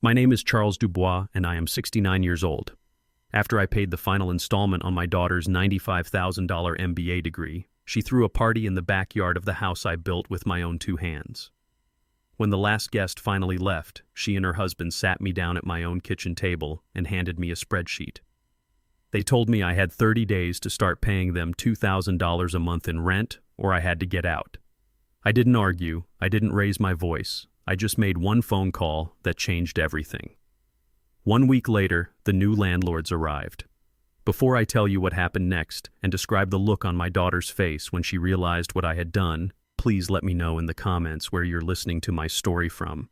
My name is Charles Dubois, and I am 69 years old. After I paid the final installment on my daughter's $95,000 MBA degree, she threw a party in the backyard of the house I built with my own two hands. When the last guest finally left, she and her husband sat me down at my own kitchen table and handed me a spreadsheet. They told me I had 30 days to start paying them $2,000 a month in rent, or I had to get out. I didn't argue, I didn't raise my voice, I just made one phone call that changed everything. 1 week later, the new landlords arrived. Before I tell you what happened next and describe the look on my daughter's face when she realized what I had done, please let me know in the comments where you're listening to my story from.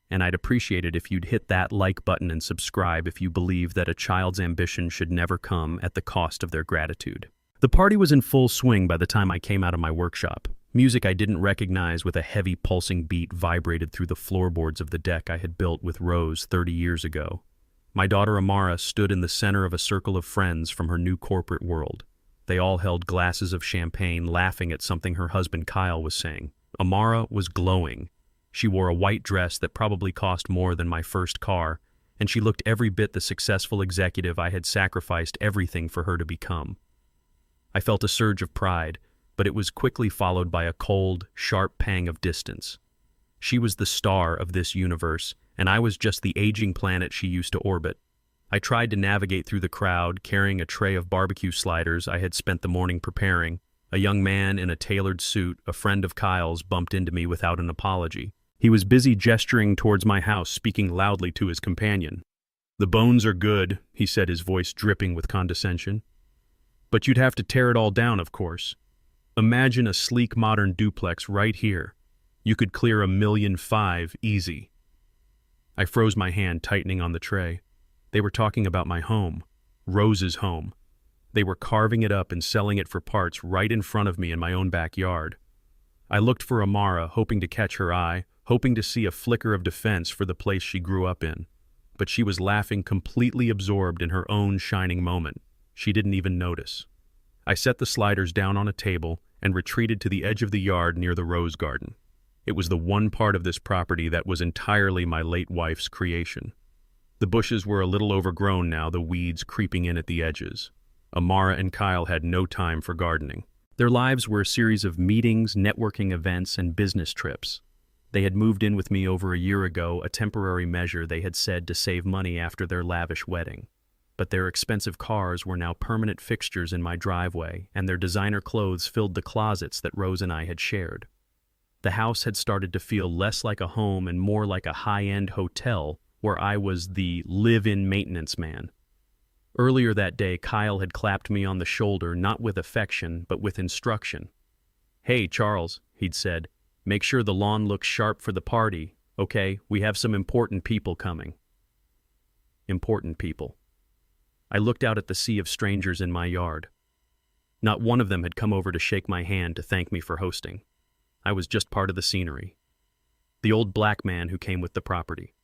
And I'd appreciate it if you'd hit that like button and subscribe if you believe that a child's ambition should never come at the cost of their gratitude. The party was in full swing by the time I came out of my workshop. Music I didn't recognize with a heavy pulsing beat vibrated through the floorboards of the deck I had built with Rose 30 years ago. My daughter Amara stood in the center of a circle of friends from her new corporate world. They all held glasses of champagne, laughing at something her husband Kyle was saying. Amara was glowing. She wore a white dress that probably cost more than my first car, and she looked every bit the successful executive I had sacrificed everything for her to become. I felt a surge of pride, but it was quickly followed by a cold, sharp pang of distance. She was the star of this universe, and I was just the aging planet she used to orbit. I tried to navigate through the crowd, carrying a tray of barbecue sliders I had spent the morning preparing. A young man in a tailored suit, a friend of Kyle's, bumped into me without an apology. He was busy gesturing towards my house, speaking loudly to his companion. "The bones are good," he said, his voice dripping with condescension. "But you'd have to tear it all down, of course. Imagine a sleek modern duplex right here. You could clear $1.5 million easy." I froze my hand, tightening on the tray. They were talking about my home, Rose's home. They were carving it up and selling it for parts right in front of me in my own backyard. I looked for Amara, hoping to catch her eye, hoping to see a flicker of defense for the place she grew up in. But she was laughing, completely absorbed in her own shining moment. She didn't even notice. I set the sliders down on a table and retreated to the edge of the yard near the rose garden. It was the one part of this property that was entirely my late wife's creation. The bushes were a little overgrown now, the weeds creeping in at the edges. Amara and Kyle had no time for gardening. Their lives were a series of meetings, networking events, and business trips. They had moved in with me over a year ago, a temporary measure they had said to save money after their lavish wedding. But their expensive cars were now permanent fixtures in my driveway, and their designer clothes filled the closets that Rose and I had shared. The house had started to feel less like a home and more like a high-end hotel where I was the live-in maintenance man. Earlier that day, Kyle had clapped me on the shoulder, not with affection, but with instruction. "Hey, Charles," he'd said, "make sure the lawn looks sharp for the party, okay? We have some important people coming." Important people. I looked out at the sea of strangers in my yard. Not one of them had come over to shake my hand to thank me for hosting. I was just part of the scenery. The old black man who came with the property.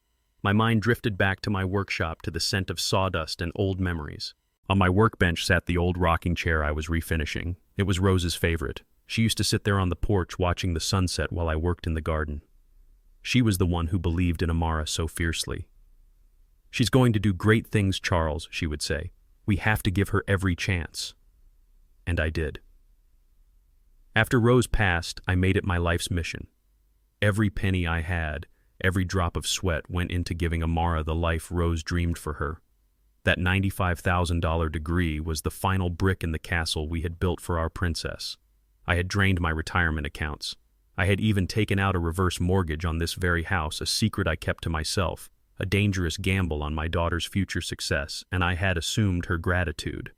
My mind drifted back to my workshop, to the scent of sawdust and old memories. On my workbench sat the old rocking chair I was refinishing. It was Rose's favorite. She used to sit there on the porch watching the sunset while I worked in the garden. She was the one who believed in Amara so fiercely. "She's going to do great things, Charles," she would say. "We have to give her every chance." And I did. After Rose passed, I made it my life's mission. Every penny I had, every drop of sweat went into giving Amara the life Rose dreamed for her. That $95,000 degree was the final brick in the castle we had built for our princess. I had drained my retirement accounts. I had even taken out a reverse mortgage on this very house, a secret I kept to myself, a dangerous gamble on my daughter's future success, and I had assumed her gratitude.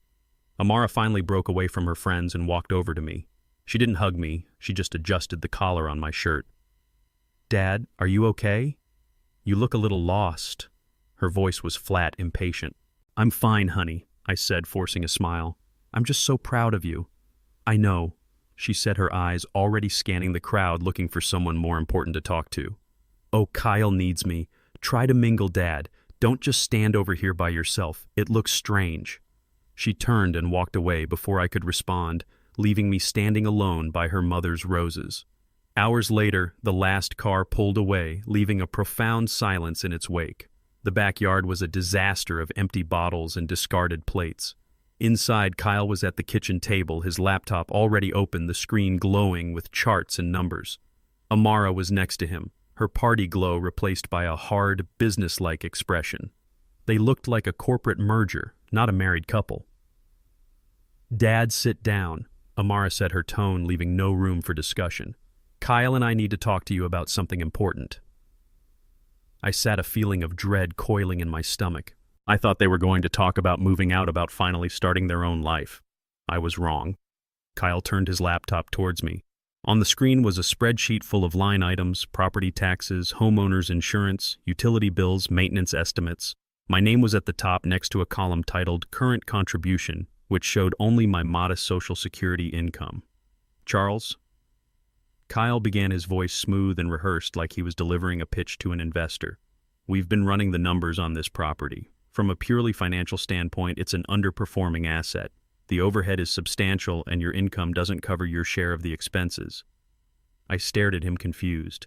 Amara finally broke away from her friends and walked over to me. She didn't hug me, she just adjusted the collar on my shirt. "Dad, are you okay? You look a little lost." Her voice was flat, impatient. "I'm fine, honey," I said, forcing a smile. "I'm just so proud of you." "I know," she said, her eyes already scanning the crowd, looking for someone more important to talk to. "Oh, Kyle needs me. Try to mingle, Dad. Don't just stand over here by yourself. It looks strange." She turned and walked away before I could respond, leaving me standing alone by her mother's roses. Hours later, the last car pulled away, leaving a profound silence in its wake. The backyard was a disaster of empty bottles and discarded plates. Inside, Kyle was at the kitchen table, his laptop already open, the screen glowing with charts and numbers. Amara was next to him, her party glow replaced by a hard, businesslike expression. They looked like a corporate merger, not a married couple. "Dad, sit down," Amara said, her tone leaving no room for discussion. "Kyle and I need to talk to you about something important." I sat, a feeling of dread coiling in my stomach. I thought they were going to talk about moving out, about finally starting their own life. I was wrong. Kyle turned his laptop towards me. On the screen was a spreadsheet full of line items, property taxes, homeowners insurance, utility bills, maintenance estimates. My name was at the top next to a column titled Current Contribution, which showed only my modest Social Security income. "Charles?" Kyle began, his voice smooth and rehearsed like he was delivering a pitch to an investor. "We've been running the numbers on this property. From a purely financial standpoint, it's an underperforming asset. The overhead is substantial and your income doesn't cover your share of the expenses." I stared at him confused.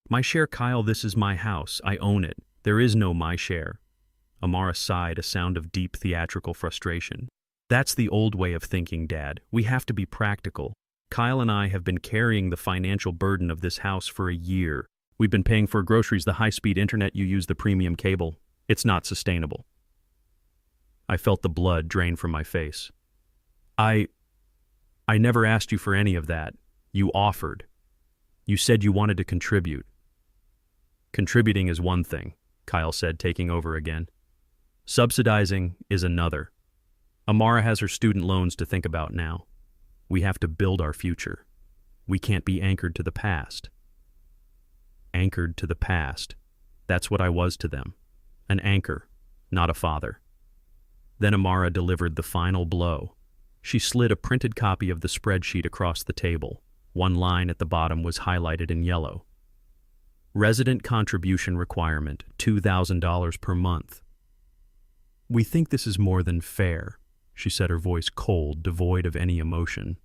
"My share, Kyle? This is my house. I own it. There is no my share." Amara sighed, a sound of deep theatrical frustration. "That's the old way of thinking, Dad. We have to be practical. Kyle and I have been carrying the financial burden of this house for a year. We've been paying for groceries, the high-speed internet you use, the premium cable. It's not sustainable." I felt the blood drain from my face. I never asked you for any of that. You offered. You said you wanted to contribute." "Contributing is one thing," Kyle said, taking over again. "Subsidizing is another. Amara has her student loans to think about now. We have to build our future. We can't be anchored to the past." Anchored to the past. That's what I was to them. An anchor, not a father. Then Amara delivered the final blow. She slid a printed copy of the spreadsheet across the table. One line at the bottom was highlighted in yellow. "Resident contribution requirement, $2,000 per month." "We think this is more than fair," she said, her voice cold, devoid of any emotion.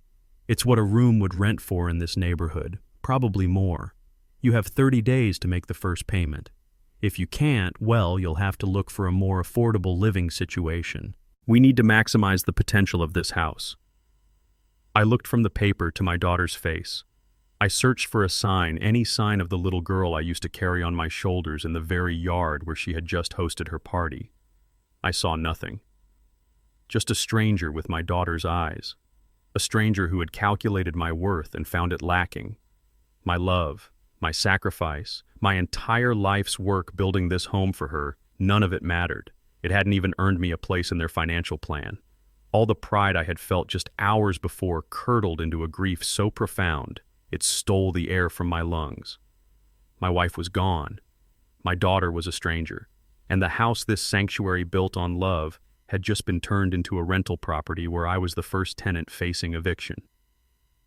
"It's what a room would rent for in this neighborhood, probably more. You have 30 days to make the first payment. If you can't, well, you'll have to look for a more affordable living situation. We need to maximize the potential of this house." I looked from the paper to my daughter's face. I searched for a sign, any sign of the little girl I used to carry on my shoulders in the very yard where she had just hosted her party. I saw nothing. Just a stranger with my daughter's eyes. A stranger who had calculated my worth and found it lacking. My love, my sacrifice, my entire life's work building this home for her, none of it mattered. It hadn't even earned me a place in their financial plan. All the pride I had felt just hours before curdled into a grief so profound, it stole the air from my lungs. My wife was gone. My daughter was a stranger. And the house this sanctuary built on love had just been turned into a rental property where I was the first tenant facing eviction.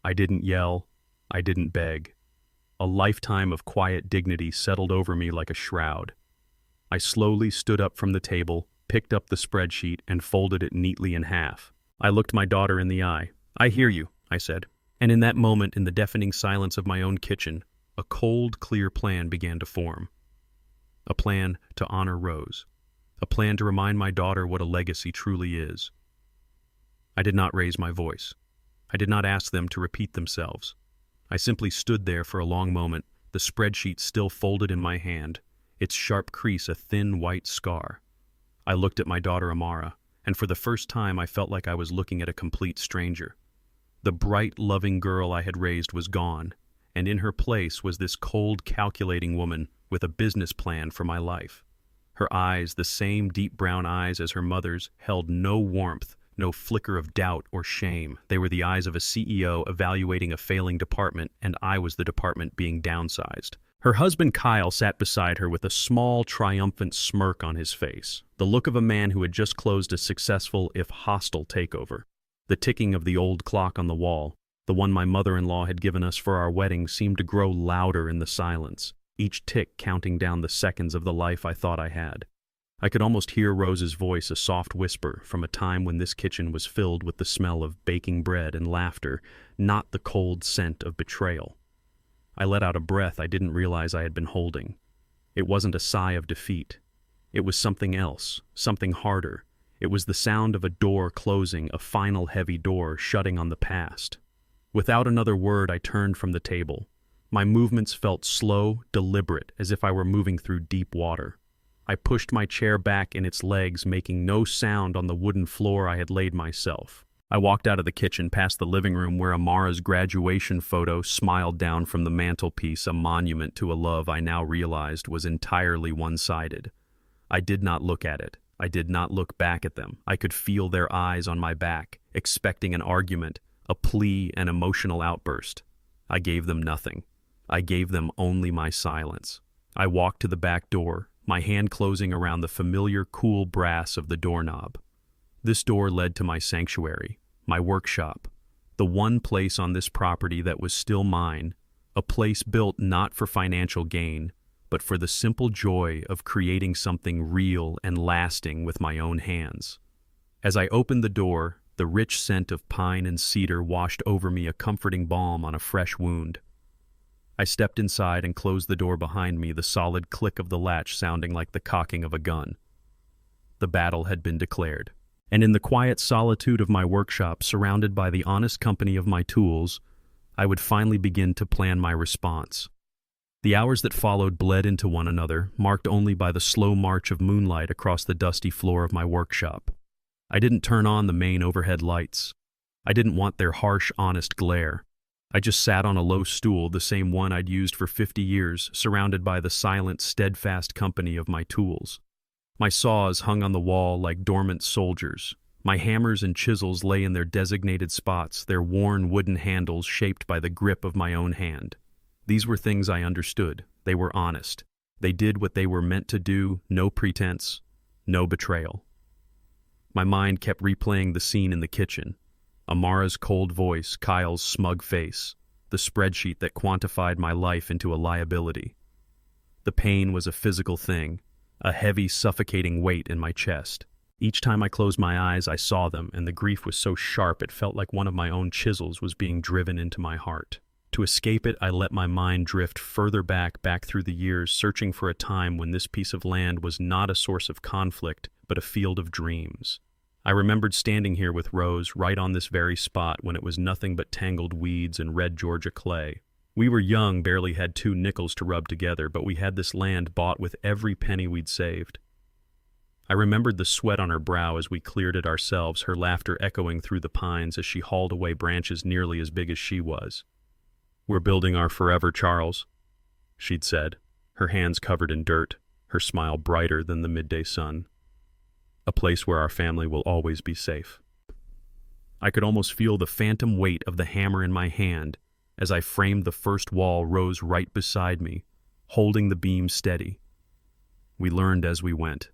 I didn't yell. I didn't beg. A lifetime of quiet dignity settled over me like a shroud. I slowly stood up from the table, picked up the spreadsheet, and folded it neatly in half. I looked my daughter in the eye. "I hear you," I said. And in that moment, in the deafening silence of my own kitchen, a cold, clear plan began to form. A plan to honor Rose. A plan to remind my daughter what a legacy truly is. I did not raise my voice. I did not ask them to repeat themselves. I simply stood there for a long moment, the spreadsheet still folded in my hand, its sharp crease a thin white scar. I looked at my daughter Amara, and for the first time I felt like I was looking at a complete stranger. The bright, loving girl I had raised was gone, and in her place was this cold, calculating woman with a business plan for my life. Her eyes, the same deep brown eyes as her mother's, held no warmth, no flicker of doubt or shame. They were the eyes of a CEO evaluating a failing department, and I was the department being downsized. Her husband Kyle sat beside her with a small, triumphant smirk on his face, the look of a man who had just closed a successful, if hostile, takeover. The ticking of the old clock on the wall, the one my mother-in-law had given us for our wedding, seemed to grow louder in the silence, each tick counting down the seconds of the life I thought I had. I could almost hear Rose's voice, a soft whisper from a time when this kitchen was filled with the smell of baking bread and laughter, not the cold scent of betrayal. I let out a breath I didn't realize I had been holding. It wasn't a sigh of defeat. It was something else, something harder. It was the sound of a door closing, a final heavy door shutting on the past. Without another word, I turned from the table. My movements felt slow, deliberate, as if I were moving through deep water. I pushed my chair back in its legs, making no sound on the wooden floor I had laid myself. I walked out of the kitchen past the living room where Amara's graduation photo smiled down from the mantelpiece, a monument to a love I now realized was entirely one-sided. I did not look at it. I did not look back at them. I could feel their eyes on my back, expecting an argument, a plea, an emotional outburst. I gave them nothing. I gave them only my silence. I walked to the back door, my hand closing around the familiar cool brass of the doorknob. This door led to my sanctuary, my workshop, the one place on this property that was still mine, a place built not for financial gain, but for the simple joy of creating something real and lasting with my own hands. As I opened the door, the rich scent of pine and cedar washed over me, a comforting balm on a fresh wound. I stepped inside and closed the door behind me, the solid click of the latch sounding like the cocking of a gun. The battle had been declared. And in the quiet solitude of my workshop, surrounded by the honest company of my tools, I would finally begin to plan my response. The hours that followed bled into one another, marked only by the slow march of moonlight across the dusty floor of my workshop. I didn't turn on the main overhead lights. I didn't want their harsh, honest glare. I just sat on a low stool, the same one I'd used for 50 years, surrounded by the silent, steadfast company of my tools. My saws hung on the wall like dormant soldiers. My hammers and chisels lay in their designated spots, their worn wooden handles shaped by the grip of my own hand. These were things I understood. They were honest. They did what they were meant to do, no pretense, no betrayal. My mind kept replaying the scene in the kitchen. Amara's cold voice, Kyle's smug face, the spreadsheet that quantified my life into a liability. The pain was a physical thing, a heavy, suffocating weight in my chest. Each time I closed my eyes, I saw them, and the grief was so sharp it felt like one of my own chisels was being driven into my heart. To escape it, I let my mind drift further back through the years, searching for a time when this piece of land was not a source of conflict, but a field of dreams. I remembered standing here with Rose right on this very spot when it was nothing but tangled weeds and red Georgia clay. We were young, barely had 2 nickels to rub together, but we had this land bought with every penny we'd saved. I remembered the sweat on her brow as we cleared it ourselves, her laughter echoing through the pines as she hauled away branches nearly as big as she was. "We're building our forever, Charles," she'd said, her hands covered in dirt, her smile brighter than the midday sun. "A place where our family will always be safe." I could almost feel the phantom weight of the hammer in my hand as I framed the first wall. Rose right beside me, holding the beam steady. We learned as we went.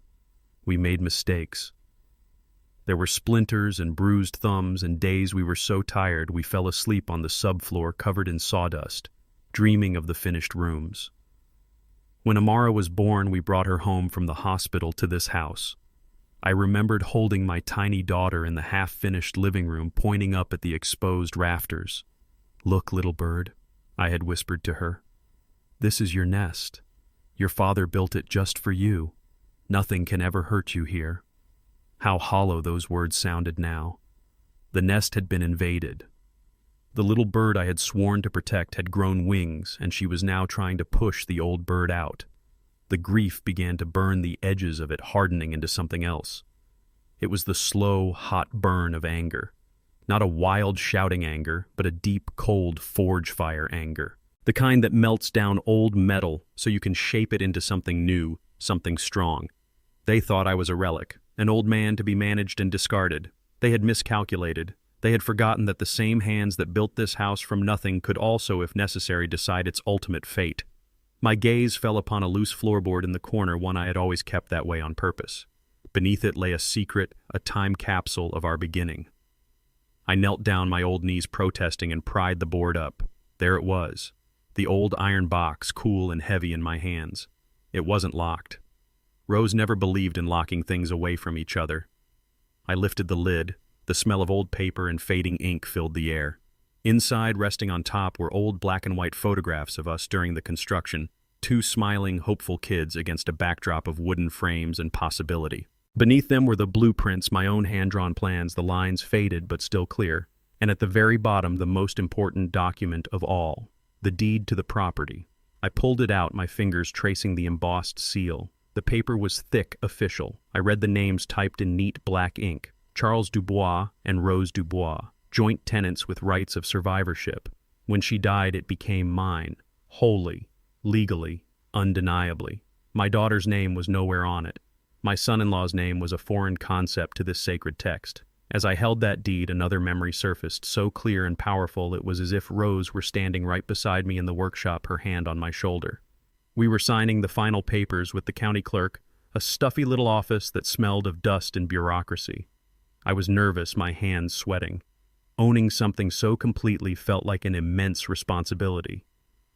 We made mistakes. There were splinters and bruised thumbs, and days we were so tired we fell asleep on the subfloor covered in sawdust, dreaming of the finished rooms. When Amara was born, we brought her home from the hospital to this house. I remembered holding my tiny daughter in the half-finished living room, pointing up at the exposed rafters. "Look, little bird," I had whispered to her. "This is your nest. Your father built it just for you. Nothing can ever hurt you here." How hollow those words sounded now. The nest had been invaded. The little bird I had sworn to protect had grown wings, and she was now trying to push the old bird out. The grief began to burn the edges of it, hardening into something else. It was the slow, hot burn of anger. Not a wild, shouting anger, but a deep, cold, forge fire anger. The kind that melts down old metal so you can shape it into something new, something strong. They thought I was a relic, an old man to be managed and discarded. They had miscalculated. They had forgotten that the same hands that built this house from nothing could also, if necessary, decide its ultimate fate. My gaze fell upon a loose floorboard in the corner, one I had always kept that way on purpose. Beneath it lay a secret, a time capsule of our beginning. I knelt down, my old knees protesting, and pried the board up. There it was, the old iron box, cool and heavy in my hands. It wasn't locked. Rose never believed in locking things away from each other. I lifted the lid. The smell of old paper and fading ink filled the air. Inside, resting on top, were old black and white photographs of us during the construction. two smiling, hopeful kids against a backdrop of wooden frames and possibility. Beneath them were the blueprints, my own hand-drawn plans, the lines faded but still clear. And at the very bottom, the most important document of all, the deed to the property. I pulled it out, my fingers tracing the embossed seal. The paper was thick, official. I read the names typed in neat black ink. Charles Dubois and Rose Dubois, joint tenants with rights of survivorship. When she died, it became mine, wholly, legally, undeniably. My daughter's name was nowhere on it. My son-in-law's name was a foreign concept to this sacred text. As I held that deed, another memory surfaced, so clear and powerful it was as if Rose were standing right beside me in the workshop, her hand on my shoulder. We were signing the final papers with the county clerk, a stuffy little office that smelled of dust and bureaucracy. I was nervous, my hands sweating. Owning something so completely felt like an immense responsibility.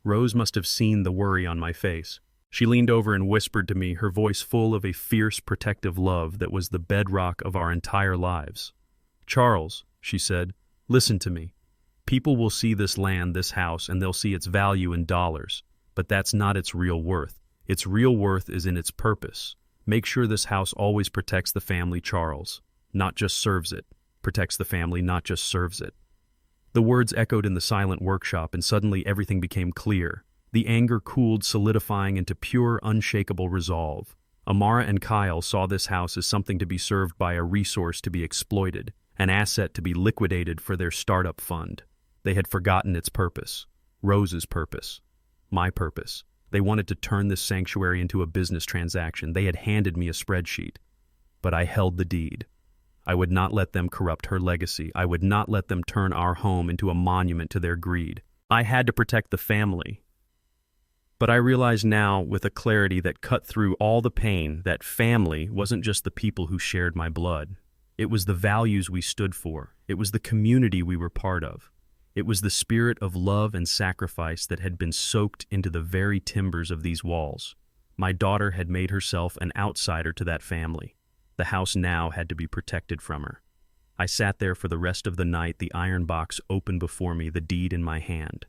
Rose must have seen the worry on my face. She leaned over and whispered to me, her voice full of a fierce, protective love that was the bedrock of our entire lives. "Charles," she said, "listen to me. People will see this land, this house, and they'll see its value in dollars. But that's not its real worth. Its real worth is in its purpose. Make sure this house always protects the family, Charles. Not just serves it. Protects the family, not just serves it." The words echoed in the silent workshop, and suddenly everything became clear. The anger cooled, solidifying into pure, unshakable resolve. Amara and Kyle saw this house as something to be served by, a resource to be exploited, an asset to be liquidated for their startup fund. They had forgotten its purpose. Rose's purpose. My purpose. They wanted to turn this sanctuary into a business transaction. They had handed me a spreadsheet. But I held the deed. I would not let them corrupt her legacy. I would not let them turn our home into a monument to their greed. I had to protect the family. But I realized now, with a clarity that cut through all the pain, that family wasn't just the people who shared my blood. It was the values we stood for. It was the community we were part of. It was the spirit of love and sacrifice that had been soaked into the very timbers of these walls. My daughter had made herself an outsider to that family. The house now had to be protected from her. I sat there for the rest of the night, the iron box open before me, the deed in my hand.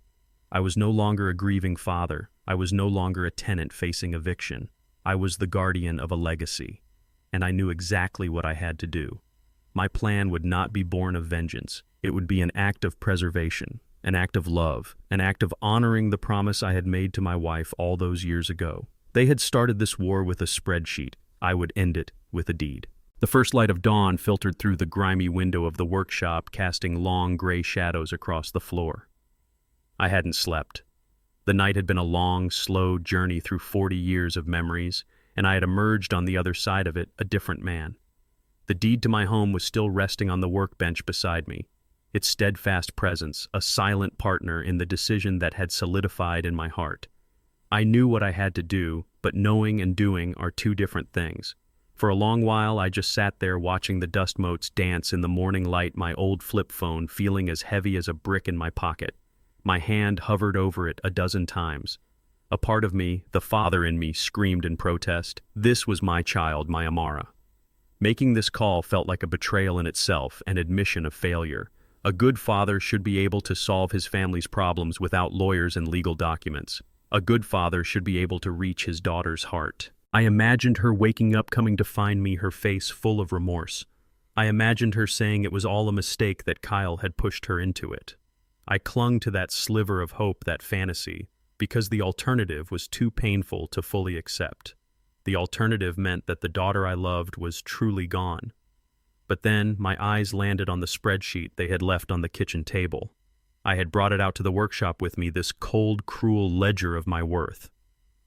I was no longer a grieving father. I was no longer a tenant facing eviction. I was the guardian of a legacy, and I knew exactly what I had to do. My plan would not be born of vengeance. It would be an act of preservation, an act of love, an act of honoring the promise I had made to my wife all those years ago. They had started this war with a spreadsheet. I would end it with a deed. The first light of dawn filtered through the grimy window of the workshop, casting long gray shadows across the floor. I hadn't slept. The night had been a long, slow journey through 40 years of memories, and I had emerged on the other side of it a different man. The deed to my home was still resting on the workbench beside me, its steadfast presence, a silent partner in the decision that had solidified in my heart. I knew what I had to do, but knowing and doing are two different things. For a long while, I just sat there watching the dust motes dance in the morning light, my old flip phone feeling as heavy as a brick in my pocket. My hand hovered over it a dozen times. A part of me, the father in me, screamed in protest. This was my child, my Amara. Making this call felt like a betrayal in itself, an admission of failure. A good father should be able to solve his family's problems without lawyers and legal documents. A good father should be able to reach his daughter's heart. I imagined her waking up, coming to find me, her face full of remorse. I imagined her saying it was all a mistake, that Kyle had pushed her into it. I clung to that sliver of hope, that fantasy, because the alternative was too painful to fully accept. The alternative meant that the daughter I loved was truly gone. But then my eyes landed on the spreadsheet they had left on the kitchen table. I had brought it out to the workshop with me, this cold, cruel ledger of my worth.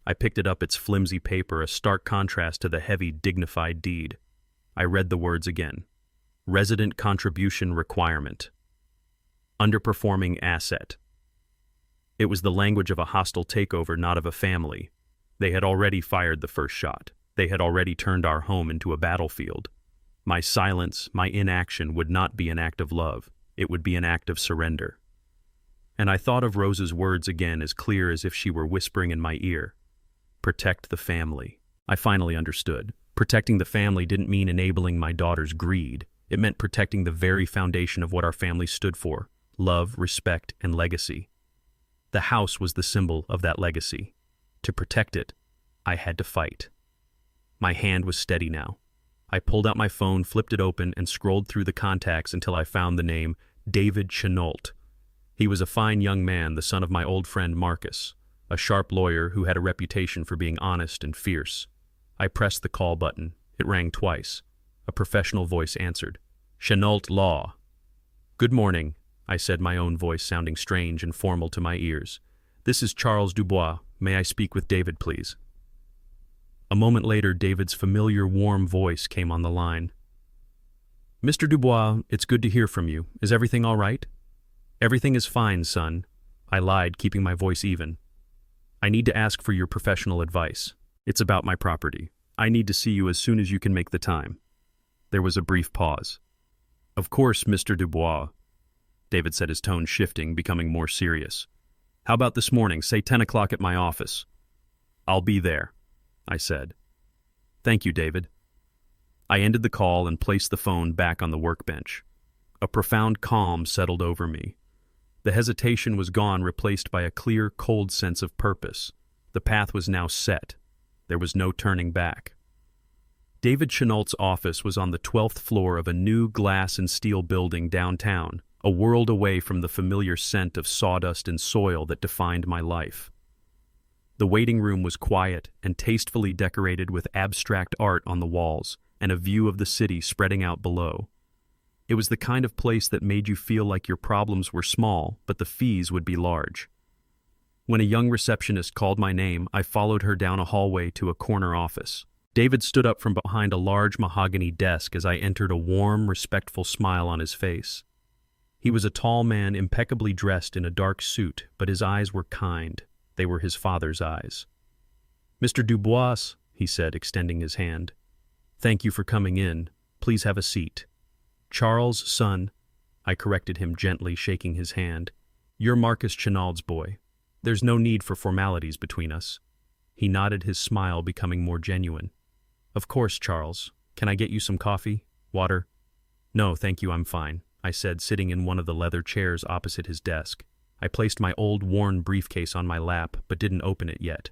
I picked it up, its flimsy paper, a stark contrast to the heavy, dignified deed. I read the words again. Resident contribution requirement. Underperforming asset. It was the language of a hostile takeover, not of a family. They had already fired the first shot. They had already turned our home into a battlefield. My silence, my inaction would not be an act of love. It would be an act of surrender. And I thought of Rose's words again, as clear as if she were whispering in my ear. Protect the family. I finally understood. Protecting the family didn't mean enabling my daughter's greed. It meant protecting the very foundation of what our family stood for: love, respect, and legacy. The house was the symbol of that legacy. To protect it, I had to fight. My hand was steady now. I pulled out my phone, flipped it open, and scrolled through the contacts until I found the name David Chenault. He was a fine young man, the son of my old friend Marcus, a sharp lawyer who had a reputation for being honest and fierce. I pressed the call button. It rang twice. A professional voice answered. Chenault Law. Good morning, I said, my own voice sounding strange and formal to my ears. This is Charles Dubois. May I speak with David, please? A moment later, David's familiar, warm voice came on the line. Mr. Dubois, it's good to hear from you. Is everything all right? Everything is fine, son. I lied, keeping my voice even. I need to ask for your professional advice. It's about my property. I need to see you as soon as you can make the time. There was a brief pause. Of course, Mr. Dubois. David said, his tone shifting, becoming more serious. How about this morning, say 10 o'clock at my office? I'll be there, I said. Thank you, David. I ended the call and placed the phone back on the workbench. A profound calm settled over me. The hesitation was gone, replaced by a clear, cold sense of purpose. The path was now set. There was no turning back. David Chenault's office was on the 12th floor of a new glass and steel building downtown, a world away from the familiar scent of sawdust and soil that defined my life. The waiting room was quiet and tastefully decorated with abstract art on the walls and a view of the city spreading out below. It was the kind of place that made you feel like your problems were small, but the fees would be large. When a young receptionist called my name, I followed her down a hallway to a corner office. David stood up from behind a large mahogany desk as I entered, a warm, respectful smile on his face. He was a tall man, impeccably dressed in a dark suit, but his eyes were kind. They were his father's eyes. Mr. Dubois, he said, extending his hand. Thank you for coming in. Please have a seat. Charles, son, I corrected him gently, shaking his hand. You're Marcus Chenault's boy. There's no need for formalities between us. He nodded, his smile becoming more genuine. Of course, Charles. Can I get you some coffee? Water? No, thank you, I'm fine, I said, sitting in one of the leather chairs opposite his desk. I placed my old, worn briefcase on my lap, but didn't open it yet.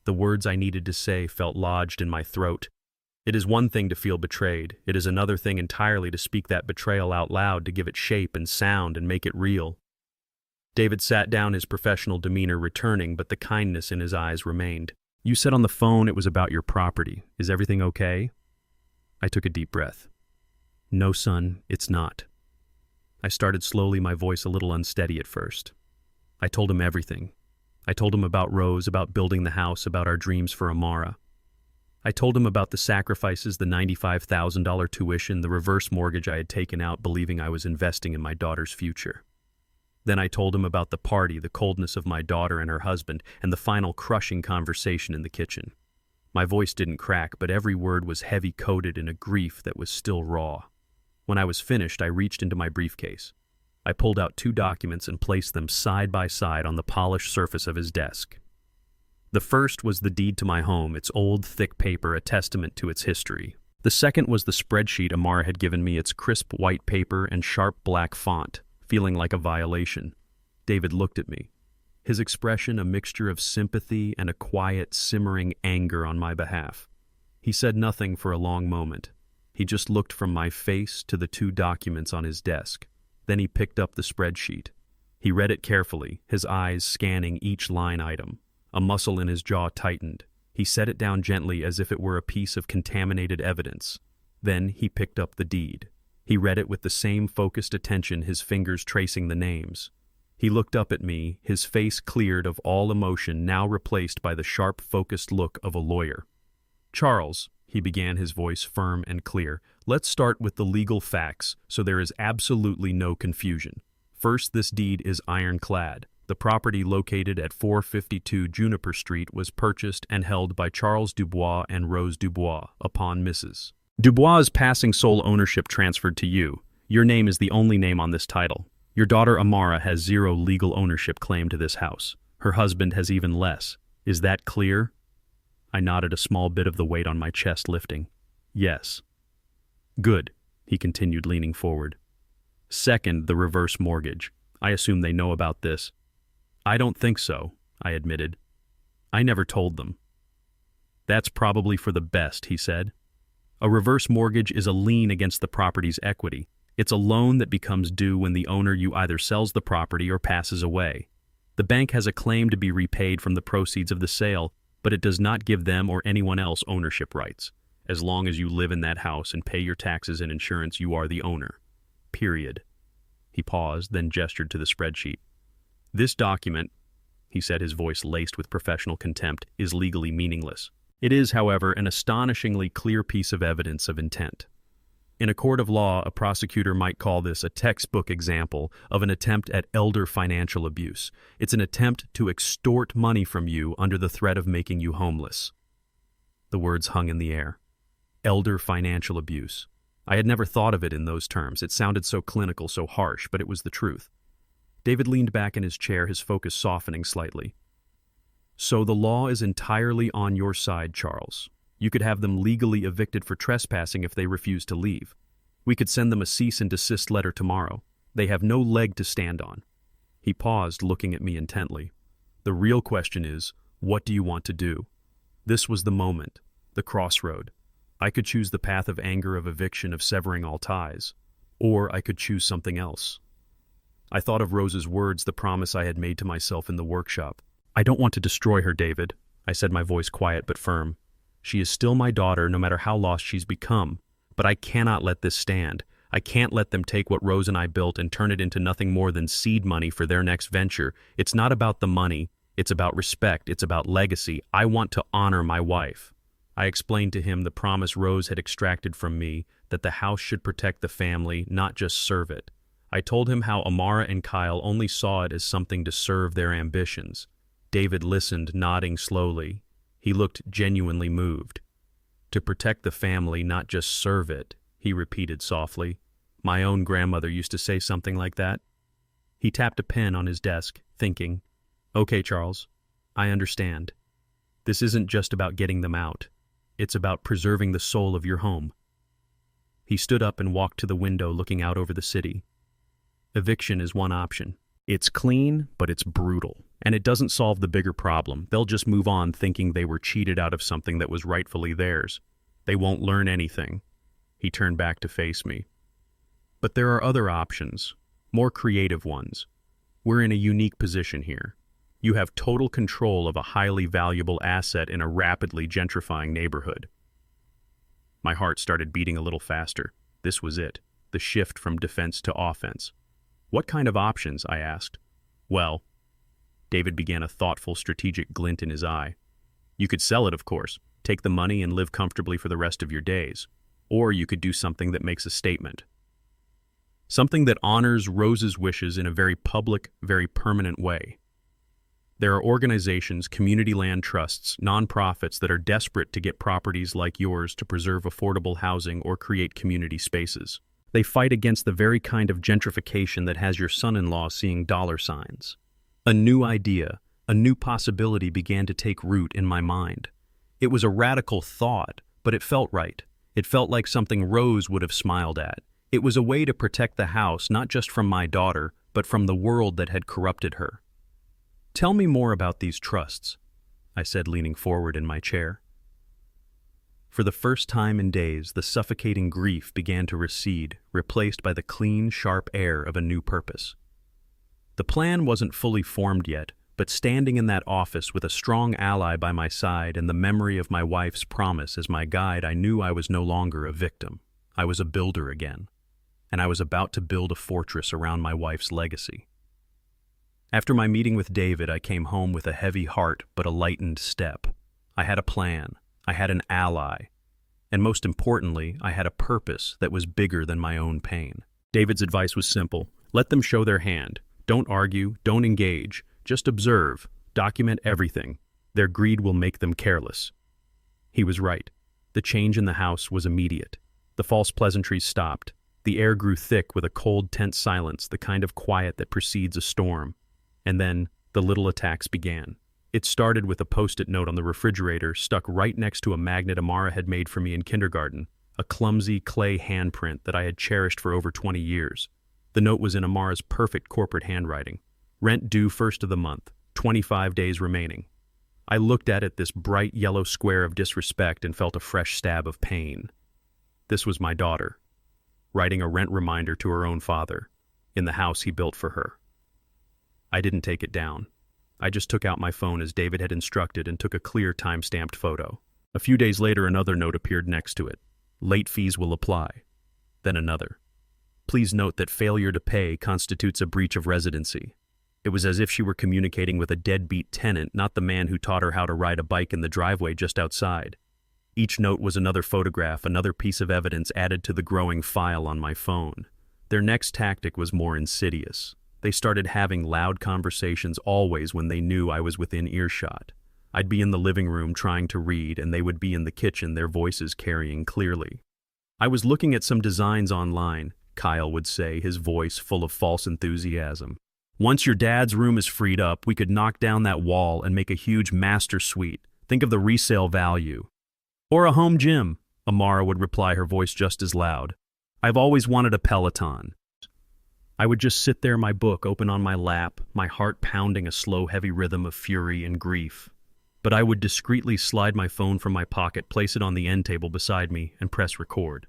The words I needed to say felt lodged in my throat. It is one thing to feel betrayed. It is another thing entirely to speak that betrayal out loud, to give it shape and sound and make it real. David sat down, his professional demeanor returning, but the kindness in his eyes remained. You said on the phone it was about your property. Is everything okay? I took a deep breath. No, son, it's not. I started slowly, my voice a little unsteady at first. I told him everything. I told him about Rose, about building the house, about our dreams for Amara. I told him about the sacrifices, the $95,000 tuition, the reverse mortgage I had taken out, believing I was investing in my daughter's future. Then I told him about the party, the coldness of my daughter and her husband, and the final crushing conversation in the kitchen. My voice didn't crack, but every word was heavy-coated in a grief that was still raw. When I was finished, I reached into my briefcase. I pulled out 2 documents and placed them side by side on the polished surface of his desk. The first was the deed to my home, its old, thick paper, a testament to its history. The second was the spreadsheet Amara had given me, its crisp white paper and sharp black font, feeling like a violation. David looked at me, his expression a mixture of sympathy and a quiet, simmering anger on my behalf. He said nothing for a long moment. He just looked from my face to the 2 documents on his desk. Then he picked up the spreadsheet. He read it carefully, his eyes scanning each line item. A muscle in his jaw tightened. He set it down gently as if it were a piece of contaminated evidence. Then he picked up the deed. He read it with the same focused attention, his fingers tracing the names. He looked up at me, his face cleared of all emotion, now replaced by the sharp, focused look of a lawyer. Charles, he began, his voice firm and clear, let's start with the legal facts so there is absolutely no confusion. First, this deed is ironclad. The property located at 452 Juniper Street was purchased and held by Charles Dubois and Rose Dubois upon Mrs. Dubois' passing, sole ownership transferred to you. Your name is the only name on this title. Your daughter Amara has 0 legal ownership claim to this house. Her husband has even less. Is that clear? I nodded, a small bit of the weight on my chest lifting. Yes. Good, he continued, leaning forward. Second, the reverse mortgage. I assume they know about this. I don't think so, I admitted. I never told them. That's probably for the best, he said. A reverse mortgage is a lien against the property's equity. It's a loan that becomes due when the owner you either sells the property or passes away. The bank has a claim to be repaid from the proceeds of the sale, but it does not give them or anyone else ownership rights. As long as you live in that house and pay your taxes and insurance, you are the owner. Period. He paused, then gestured to the spreadsheet. This document, he said, his voice laced with professional contempt, is legally meaningless. It is, however, an astonishingly clear piece of evidence of intent. In a court of law, a prosecutor might call this a textbook example of an attempt at elder financial abuse. It's an attempt to extort money from you under the threat of making you homeless. The words hung in the air. Elder financial abuse. I had never thought of it in those terms. It sounded so clinical, so harsh, but it was the truth. David leaned back in his chair, his focus softening slightly. So the law is entirely on your side, Charles. You could have them legally evicted for trespassing if they refuse to leave. We could send them a cease and desist letter tomorrow. They have no leg to stand on. He paused, looking at me intently. The real question is, what do you want to do? This was the moment, the crossroad. I could choose the path of anger, of eviction, of severing all ties. Or I could choose something else. I thought of Rose's words, the promise I had made to myself in the workshop. I don't want to destroy her, David, I said, my voice quiet but firm. She is still my daughter, no matter how lost she's become. But I cannot let this stand. I can't let them take what Rose and I built and turn it into nothing more than seed money for their next venture. It's not about the money. It's about respect. It's about legacy. I want to honor my wife. I explained to him the promise Rose had extracted from me, that the house should protect the family, not just serve it. I told him how Amara and Kyle only saw it as something to serve their ambitions. David listened, nodding slowly. He looked genuinely moved. To protect the family, not just serve it, he repeated softly. My own grandmother used to say something like that. He tapped a pen on his desk, thinking, Okay, Charles, I understand. This isn't just about getting them out. It's about preserving the soul of your home. He stood up and walked to the window, looking out over the city. Eviction is one option. It's clean, but it's brutal. And it doesn't solve the bigger problem. They'll just move on thinking they were cheated out of something that was rightfully theirs. They won't learn anything. He turned back to face me. But there are other options, more creative ones. We're in a unique position here. You have total control of a highly valuable asset in a rapidly gentrifying neighborhood. My heart started beating a little faster. This was it, the shift from defense to offense. What kind of options? I asked. Well, David began, a thoughtful, strategic glint in his eye. You could sell it, of course, take the money and live comfortably for the rest of your days. Or you could do something that makes a statement. Something that honors Rose's wishes in a very public, very permanent way. There are organizations, community land trusts, nonprofits that are desperate to get properties like yours to preserve affordable housing or create community spaces. They fight against the very kind of gentrification that has your son-in-law seeing dollar signs. A new idea, a new possibility began to take root in my mind. It was a radical thought, but it felt right. It felt like something Rose would have smiled at. It was a way to protect the house, not just from my daughter, but from the world that had corrupted her. Tell me more about these trusts, I said, leaning forward in my chair. For the first time in days, the suffocating grief began to recede, replaced by the clean, sharp air of a new purpose. The plan wasn't fully formed yet, but standing in that office with a strong ally by my side and the memory of my wife's promise as my guide, I knew I was no longer a victim. I was a builder again, and I was about to build a fortress around my wife's legacy. After my meeting with David, I came home with a heavy heart but a lightened step. I had a plan, I had an ally, and most importantly, I had a purpose that was bigger than my own pain. David's advice was simple. Let them show their hand. Don't argue, don't engage, just observe, document everything. Their greed will make them careless. He was right. The change in the house was immediate. The false pleasantries stopped. The air grew thick with a cold, tense silence, the kind of quiet that precedes a storm. And then the little attacks began. It started with a post-it note on the refrigerator stuck right next to a magnet Amara had made for me in kindergarten, a clumsy clay handprint that I had cherished for over 20 years. The note was in Amara's perfect corporate handwriting. Rent due first of the month, 25 days remaining. I looked at it, this bright yellow square of disrespect, and felt a fresh stab of pain. This was my daughter, writing a rent reminder to her own father, in the house he built for her. I didn't take it down. I just took out my phone as David had instructed and took a clear time-stamped photo. A few days later, another note appeared next to it. Late fees will apply. Then another. Please note that failure to pay constitutes a breach of residency. It was as if she were communicating with a deadbeat tenant, not the man who taught her how to ride a bike in the driveway just outside. Each note was another photograph, another piece of evidence added to the growing file on my phone. Their next tactic was more insidious. They started having loud conversations always when they knew I was within earshot. I'd be in the living room trying to read, and they would be in the kitchen, their voices carrying clearly. I was looking at some designs online, Kyle would say, his voice full of false enthusiasm. Once your dad's room is freed up, we could knock down that wall and make a huge master suite. Think of the resale value. Or a home gym, Amara would reply, her voice just as loud. I've always wanted a Peloton. I would just sit there, my book open on my lap, my heart pounding a slow, heavy rhythm of fury and grief. But I would discreetly slide my phone from my pocket, place it on the end table beside me, and press record.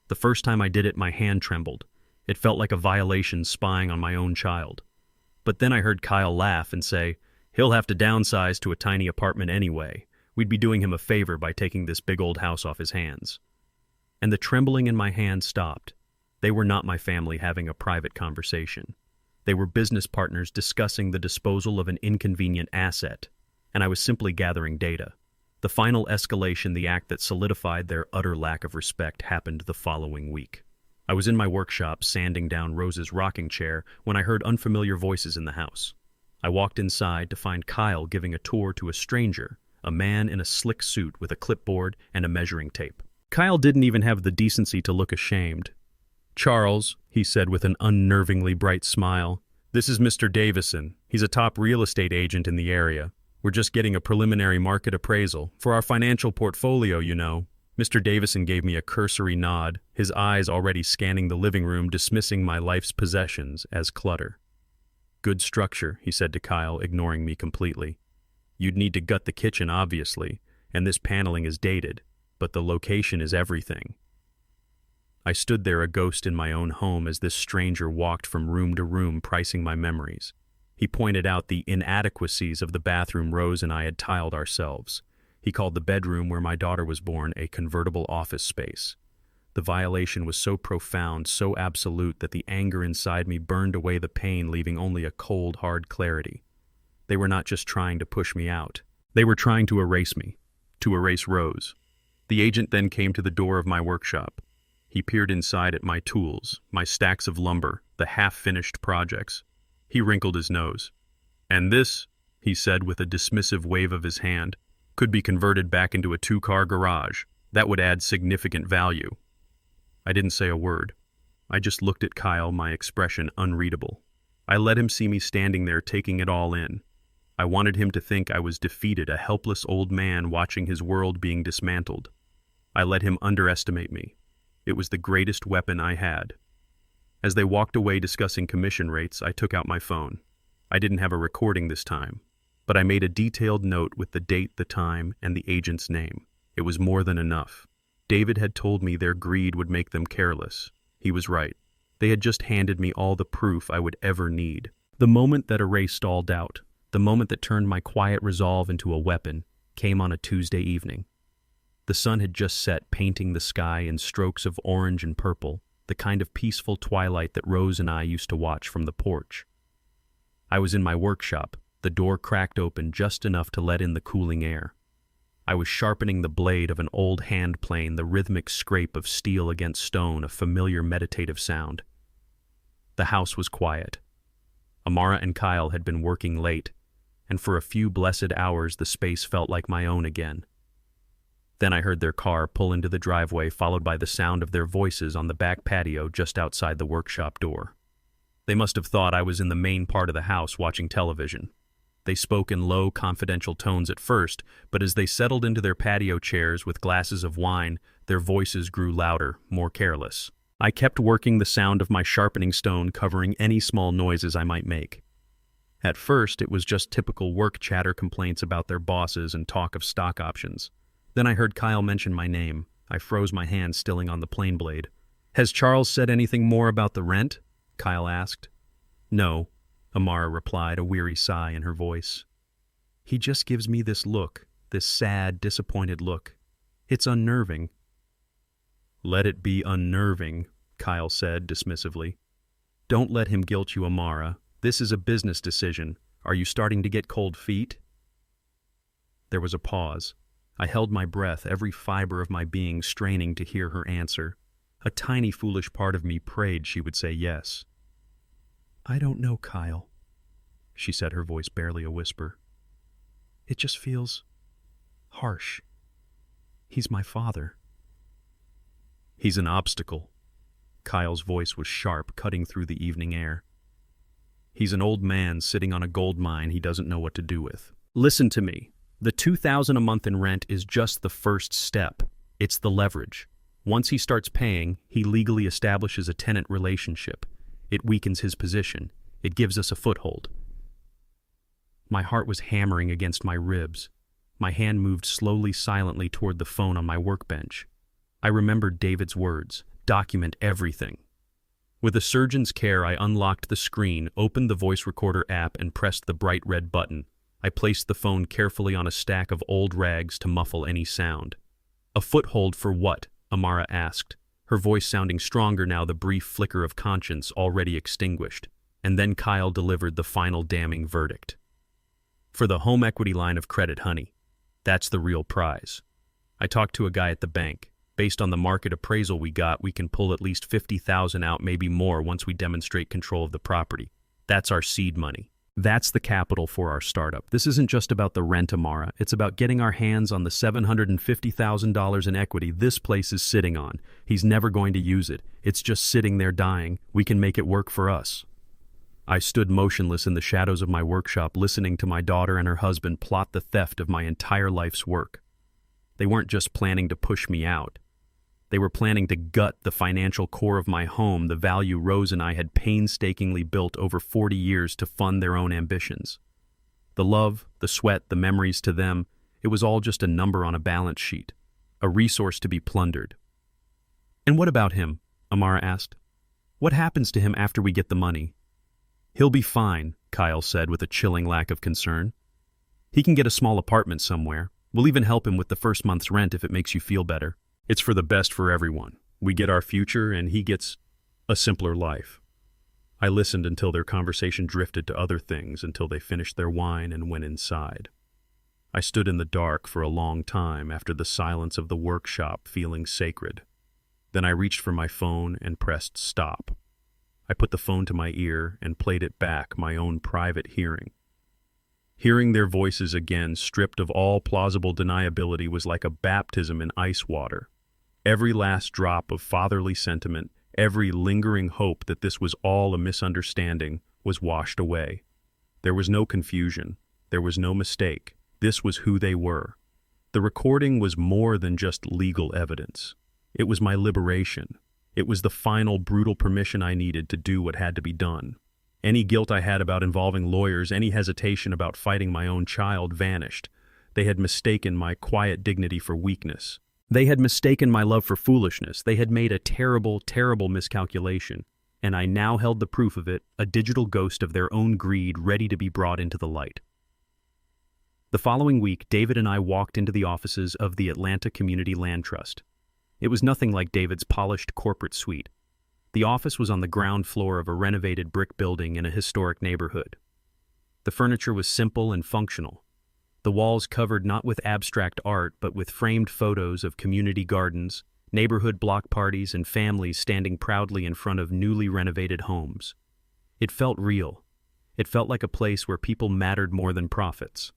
The first time I did it, my hand trembled. It felt like a violation spying on my own child. But then I heard Kyle laugh and say, he'll have to downsize to a tiny apartment anyway. We'd be doing him a favor by taking this big old house off his hands. And the trembling in my hand stopped. They were not my family having a private conversation. They were business partners discussing the disposal of an inconvenient asset, and I was simply gathering data. The final escalation, the act that solidified their utter lack of respect, happened the following week. I was in my workshop sanding down Rose's rocking chair when I heard unfamiliar voices in the house. I walked inside to find Kyle giving a tour to a stranger, a man in a slick suit with a clipboard and a measuring tape. Kyle didn't even have the decency to look ashamed. Charles, he said with an unnervingly bright smile, this is Mr. Davison. He's a top real estate agent in the area. We're just getting a preliminary market appraisal for our financial portfolio, you know. Mr. Davison gave me a cursory nod, his eyes already scanning the living room, dismissing my life's possessions as clutter. Good structure, he said to Kyle, ignoring me completely. You'd need to gut the kitchen, obviously, and this paneling is dated, but the location is everything. I stood there, a ghost in my own home, as this stranger walked from room to room, pricing my memories. He pointed out the inadequacies of the bathroom Rose and I had tiled ourselves. He called the bedroom where my daughter was born a convertible office space. The violation was so profound, so absolute, that the anger inside me burned away the pain, leaving only a cold, hard clarity. They were not just trying to push me out. They were trying to erase me, to erase Rose. The agent then came to the door of my workshop. He peered inside at my tools, my stacks of lumber, the half-finished projects. He wrinkled his nose. And this, he said with a dismissive wave of his hand, could be converted back into a 2-car garage. That would add significant value. I didn't say a word. I just looked at Kyle, my expression unreadable. I let him see me standing there taking it all in. I wanted him to think I was defeated, a helpless old man watching his world being dismantled. I let him underestimate me. It was the greatest weapon I had. As they walked away discussing commission rates, I took out my phone. I didn't have a recording this time, but I made a detailed note with the date, the time, and the agent's name. It was more than enough. David had told me their greed would make them careless. He was right. They had just handed me all the proof I would ever need. The moment that erased all doubt, the moment that turned my quiet resolve into a weapon, came on a Tuesday evening. The sun had just set, painting the sky in strokes of orange and purple, the kind of peaceful twilight that Rose and I used to watch from the porch. I was in my workshop, the door cracked open just enough to let in the cooling air. I was sharpening the blade of an old hand plane, the rhythmic scrape of steel against stone, a familiar meditative sound. The house was quiet. Amara and Kyle had been working late, and for a few blessed hours the space felt like my own again. Then I heard their car pull into the driveway, followed by the sound of their voices on the back patio just outside the workshop door. They must have thought I was in the main part of the house watching television. They spoke in low, confidential tones at first, but as they settled into their patio chairs with glasses of wine, their voices grew louder, more careless. I kept working, the sound of my sharpening stone covering any small noises I might make. At first, it was just typical work chatter complaints about their bosses and talk of stock options. Then I heard Kyle mention my name. I froze my hand stilling on the plane blade. "Has Charles said anything more about the rent?" Kyle asked. "No," Amara replied, a weary sigh in her voice. "He just gives me this look, this sad, disappointed look. It's unnerving." "Let it be unnerving," Kyle said dismissively. "Don't let him guilt you, Amara. This is a business decision. Are you starting to get cold feet?" There was a pause. I held my breath, every fiber of my being straining to hear her answer. A tiny foolish part of me prayed she would say yes. "I don't know, Kyle," she said, her voice barely a whisper. "It just feels harsh. He's my father." "He's an obstacle." Kyle's voice was sharp, cutting through the evening air. "He's an old man sitting on a gold mine he doesn't know what to do with. Listen to me. The $2,000 a month in rent is just the first step. It's the leverage. Once he starts paying, he legally establishes a tenant relationship. It weakens his position. It gives us a foothold." My heart was hammering against my ribs. My hand moved slowly, silently toward the phone on my workbench. I remembered David's words, "Document everything." With a surgeon's care, I unlocked the screen, opened the voice recorder app, and pressed the bright red button. I placed the phone carefully on a stack of old rags to muffle any sound. "A foothold for what?" Amara asked, her voice sounding stronger now, the brief flicker of conscience already extinguished. And then Kyle delivered the final damning verdict. "For the home equity line of credit, honey. That's the real prize. I talked to a guy at the bank. Based on the market appraisal we got, we can pull at least $50,000 out, maybe more, once we demonstrate control of the property. That's our seed money. That's the capital for our startup. This isn't just about the rent, Amara. It's about getting our hands on the $750,000 in equity this place is sitting on. He's never going to use it. It's just sitting there dying. We can make it work for us." I stood motionless in the shadows of my workshop, listening to my daughter and her husband plot the theft of my entire life's work. They weren't just planning to push me out. They were planning to gut the financial core of my home, the value Rose and I had painstakingly built over 40 years to fund their own ambitions. The love, the sweat, the memories, to them, it was all just a number on a balance sheet, a resource to be plundered. "And what about him?" Amara asked. "What happens to him after we get the money?" "He'll be fine," Kyle said with a chilling lack of concern. "He can get a small apartment somewhere. We'll even help him with the first month's rent if it makes you feel better. It's for the best for everyone. We get our future, and he gets a simpler life." I listened until their conversation drifted to other things, until they finished their wine and went inside. I stood in the dark for a long time, after the silence of the workshop feeling sacred. Then I reached for my phone and pressed stop. I put the phone to my ear and played it back, my own private hearing. Hearing their voices again, stripped of all plausible deniability, was like a baptism in ice water. Every last drop of fatherly sentiment, every lingering hope that this was all a misunderstanding, was washed away. There was no confusion. There was no mistake. This was who they were. The recording was more than just legal evidence. It was my liberation. It was the final brutal permission I needed to do what had to be done. Any guilt I had about involving lawyers, any hesitation about fighting my own child, vanished. They had mistaken my quiet dignity for weakness. They had mistaken my love for foolishness. They had made a terrible, terrible miscalculation, and I now held the proof of it, a digital ghost of their own greed ready to be brought into the light. The following week, David and I walked into the offices of the Atlanta Community Land Trust. It was nothing like David's polished corporate suite. The office was on the ground floor of a renovated brick building in a historic neighborhood. The furniture was simple and functional. The walls covered not with abstract art, but with framed photos of community gardens, neighborhood block parties, and families standing proudly in front of newly renovated homes. It felt real. It felt like a place where people mattered more than profits.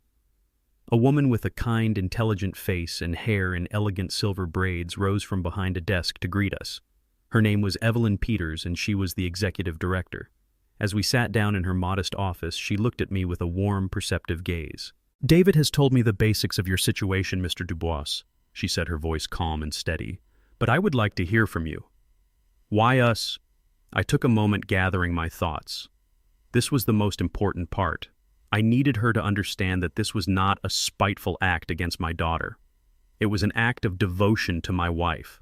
A woman with a kind, intelligent face and hair in elegant silver braids rose from behind a desk to greet us. Her name was Evelyn Peters, and she was the executive director. As we sat down in her modest office, she looked at me with a warm, perceptive gaze. "David has told me the basics of your situation, Mr. Dubois," she said, her voice calm and steady. "But I would like to hear from you." "Why us?" I took a moment gathering my thoughts. This was the most important part. I needed her to understand that this was not a spiteful act against my daughter. It was an act of devotion to my wife.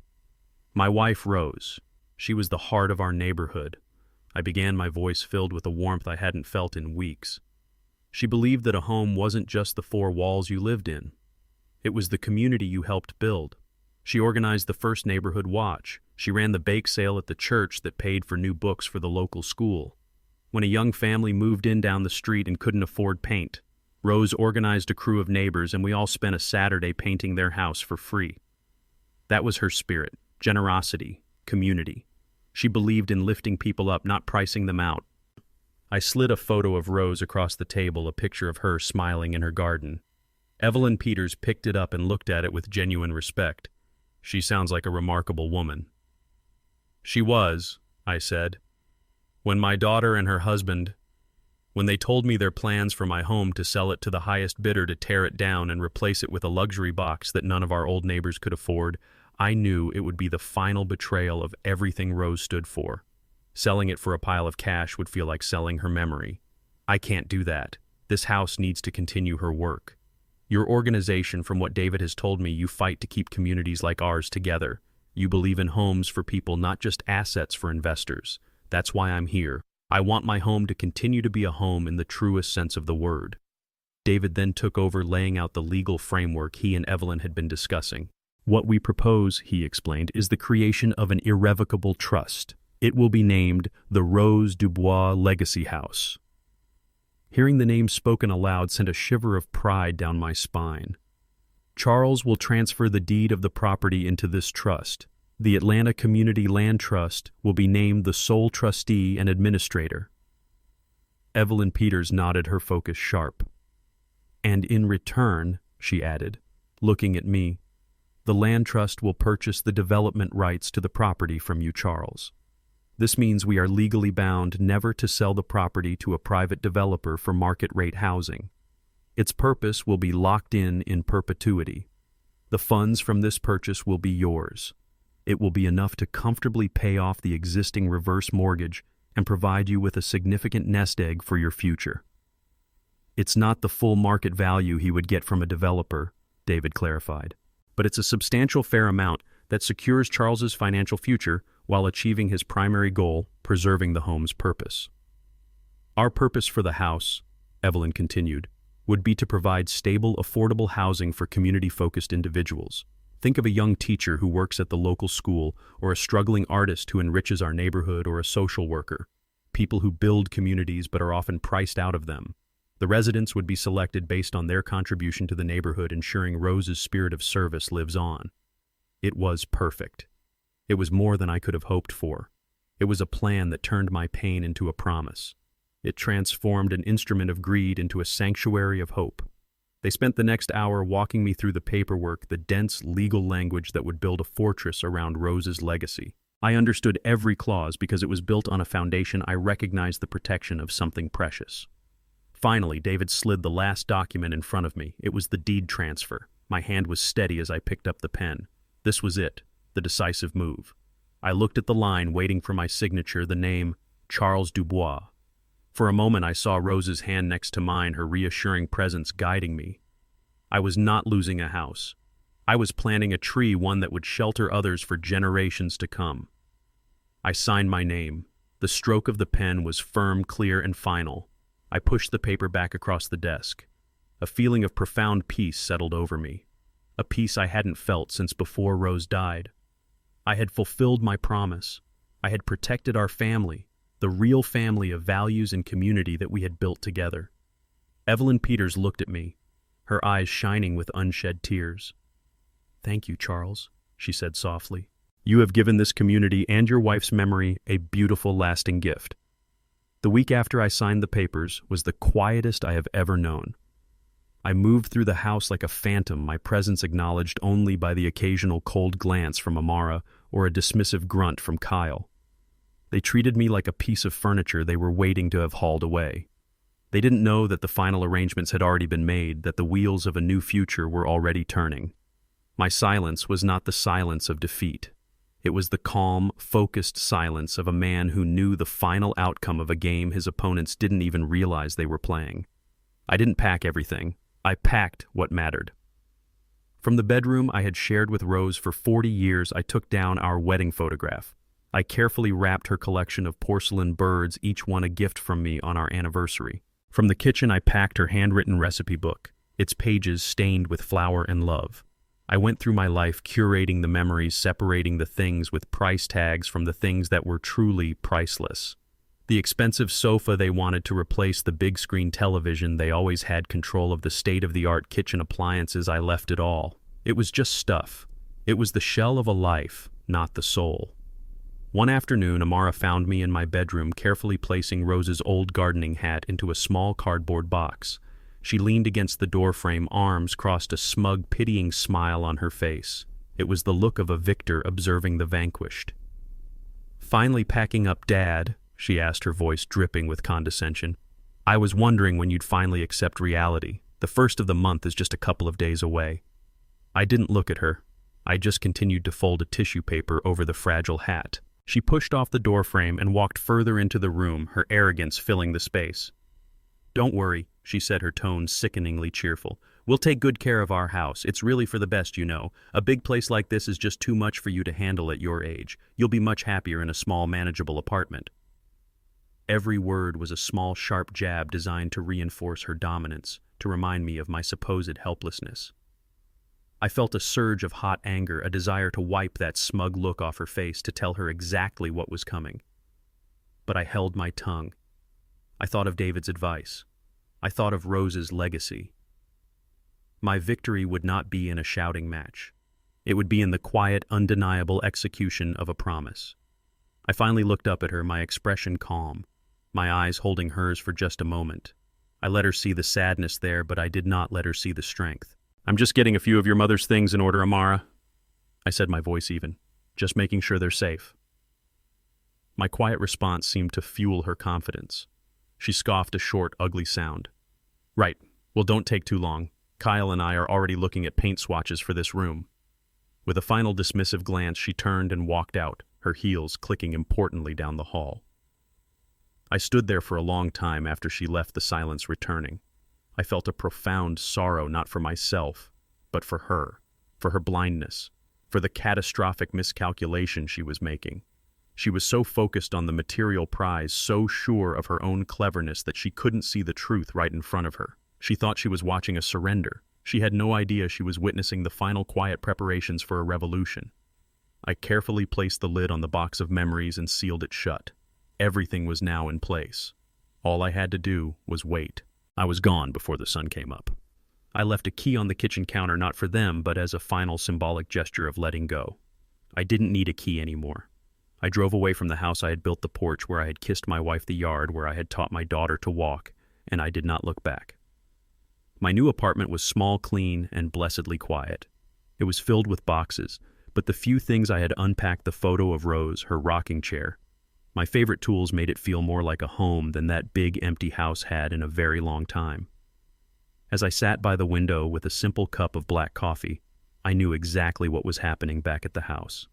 My wife, Rose. She was the heart of our neighborhood. I began, my voice filled with a warmth I hadn't felt in weeks. She believed that a home wasn't just the four walls you lived in. It was the community you helped build. She organized the first neighborhood watch. She ran the bake sale at the church that paid for new books for the local school. When a young family moved in down the street and couldn't afford paint, Rose organized a crew of neighbors and we all spent a Saturday painting their house for free. That was her spirit: generosity, community. She believed in lifting people up, not pricing them out. I slid a photo of Rose across the table, a picture of her smiling in her garden. Evelyn Peters picked it up and looked at it with genuine respect. She sounds like a remarkable woman. She was, I said. When my daughter and her husband, when they told me their plans for my home, to sell it to the highest bidder, to tear it down and replace it with a luxury box that none of our old neighbors could afford, I knew it would be the final betrayal of everything Rose stood for. Selling it for a pile of cash would feel like selling her memory. I can't do that. This house needs to continue her work. Your organization, from what David has told me, you fight to keep communities like ours together. You believe in homes for people, not just assets for investors. That's why I'm here. I want my home to continue to be a home in the truest sense of the word. David then took over, laying out the legal framework he and Evelyn had been discussing. What we propose, he explained, is the creation of an irrevocable trust. It will be named the Rose Dubois Legacy House. Hearing the name spoken aloud sent a shiver of pride down my spine. Charles will transfer the deed of the property into this trust. The Atlanta Community Land Trust will be named the sole trustee and administrator. Evelyn Peters nodded, her focus sharp. And in return, she added, looking at me, the land trust will purchase the development rights to the property from you, Charles. This means we are legally bound never to sell the property to a private developer for market-rate housing. Its purpose will be locked in perpetuity. The funds from this purchase will be yours. It will be enough to comfortably pay off the existing reverse mortgage and provide you with a significant nest egg for your future. It's not the full market value he would get from a developer, David clarified, but it's a substantial fair amount that secures Charles's financial future while achieving his primary goal, preserving the home's purpose. Our purpose for the house, Evelyn continued, would be to provide stable, affordable housing for community-focused individuals. Think of a young teacher who works at the local school, or a struggling artist who enriches our neighborhood, or a social worker. People who build communities but are often priced out of them. The residents would be selected based on their contribution to the neighborhood, ensuring Rose's spirit of service lives on. It was perfect. It was more than I could have hoped for. It was a plan that turned my pain into a promise. It transformed an instrument of greed into a sanctuary of hope. They spent the next hour walking me through the paperwork, the dense legal language that would build a fortress around Rose's legacy. I understood every clause because it was built on a foundation I recognized the protection of something precious. Finally, David slid the last document in front of me. It was the deed transfer. My hand was steady as I picked up the pen. This was it, the decisive move. I looked at the line, waiting for my signature, the name, Charles Dubois. For a moment I saw Rose's hand next to mine, her reassuring presence guiding me. I was not losing a house. I was planting a tree, one that would shelter others for generations to come. I signed my name. The stroke of the pen was firm, clear, and final. I pushed the paper back across the desk. A feeling of profound peace settled over me. A peace I hadn't felt since before Rose died. I had fulfilled my promise. I had protected our family, the real family of values and community that we had built together. Evelyn Peters looked at me, her eyes shining with unshed tears. "Thank you, Charles," she said softly. "You have given this community and your wife's memory a beautiful, lasting gift." The week after I signed the papers was the quietest I have ever known. I moved through the house like a phantom, my presence acknowledged only by the occasional cold glance from Amara or a dismissive grunt from Kyle. They treated me like a piece of furniture they were waiting to have hauled away. They didn't know that the final arrangements had already been made, that the wheels of a new future were already turning. My silence was not the silence of defeat. It was the calm, focused silence of a man who knew the final outcome of a game his opponents didn't even realize they were playing. I didn't pack everything. I packed what mattered. From the bedroom I had shared with Rose for 40 years, I took down our wedding photograph. I carefully wrapped her collection of porcelain birds, each one a gift from me on our anniversary. From the kitchen I packed her handwritten recipe book, its pages stained with flour and love. I went through my life curating the memories, separating the things with price tags from the things that were truly priceless. The expensive sofa they wanted to replace the big screen television, they always had control of the state-of-the-art kitchen appliances, I left it all. It was just stuff. It was the shell of a life, not the soul. One afternoon, Amara found me in my bedroom carefully placing Rose's old gardening hat into a small cardboard box. She leaned against the doorframe, arms crossed, a smug, pitying smile on her face. It was the look of a victor observing the vanquished. "Finally packing up, Dad?" she asked, her voice dripping with condescension. "I was wondering when you'd finally accept reality. The first of the month is just a couple of days away." I didn't look at her. I just continued to fold a tissue paper over the fragile hat. She pushed off the doorframe and walked further into the room, her arrogance filling the space. "Don't worry," she said, her tone sickeningly cheerful. "We'll take good care of our house. It's really for the best, you know. A big place like this is just too much for you to handle at your age. You'll be much happier in a small, manageable apartment." Every word was a small, sharp jab designed to reinforce her dominance, to remind me of my supposed helplessness. I felt a surge of hot anger, a desire to wipe that smug look off her face, to tell her exactly what was coming. But I held my tongue. I thought of David's advice. I thought of Rose's legacy. My victory would not be in a shouting match. It would be in the quiet, undeniable execution of a promise. I finally looked up at her, my expression calm, my eyes holding hers for just a moment. I let her see the sadness there, but I did not let her see the strength. "I'm just getting a few of your mother's things in order, Amara," I said, my voice even. "Just making sure they're safe." My quiet response seemed to fuel her confidence. She scoffed a short, ugly sound. "Right. Well, don't take too long. Kyle and I are already looking at paint swatches for this room." With a final dismissive glance, she turned and walked out, her heels clicking importantly down the hall. I stood there for a long time after she left, the silence returning. I felt a profound sorrow, not for myself, but for her blindness, for the catastrophic miscalculation she was making. She was so focused on the material prize, so sure of her own cleverness, that she couldn't see the truth right in front of her. She thought she was watching a surrender. She had no idea she was witnessing the final quiet preparations for a revolution. I carefully placed the lid on the box of memories and sealed it shut. Everything was now in place. All I had to do was wait. I was gone before the sun came up. I left a key on the kitchen counter, not for them, but as a final symbolic gesture of letting go. I didn't need a key anymore. I drove away from the house I had built, the porch where I had kissed my wife, the yard where I had taught my daughter to walk, and I did not look back. My new apartment was small, clean, and blessedly quiet. It was filled with boxes, but the few things I had unpacked, the photo of Rose, her rocking chair, my favorite tools, made it feel more like a home than that big empty house had in a very long time. As I sat by the window with a simple cup of black coffee, I knew exactly what was happening back at the house.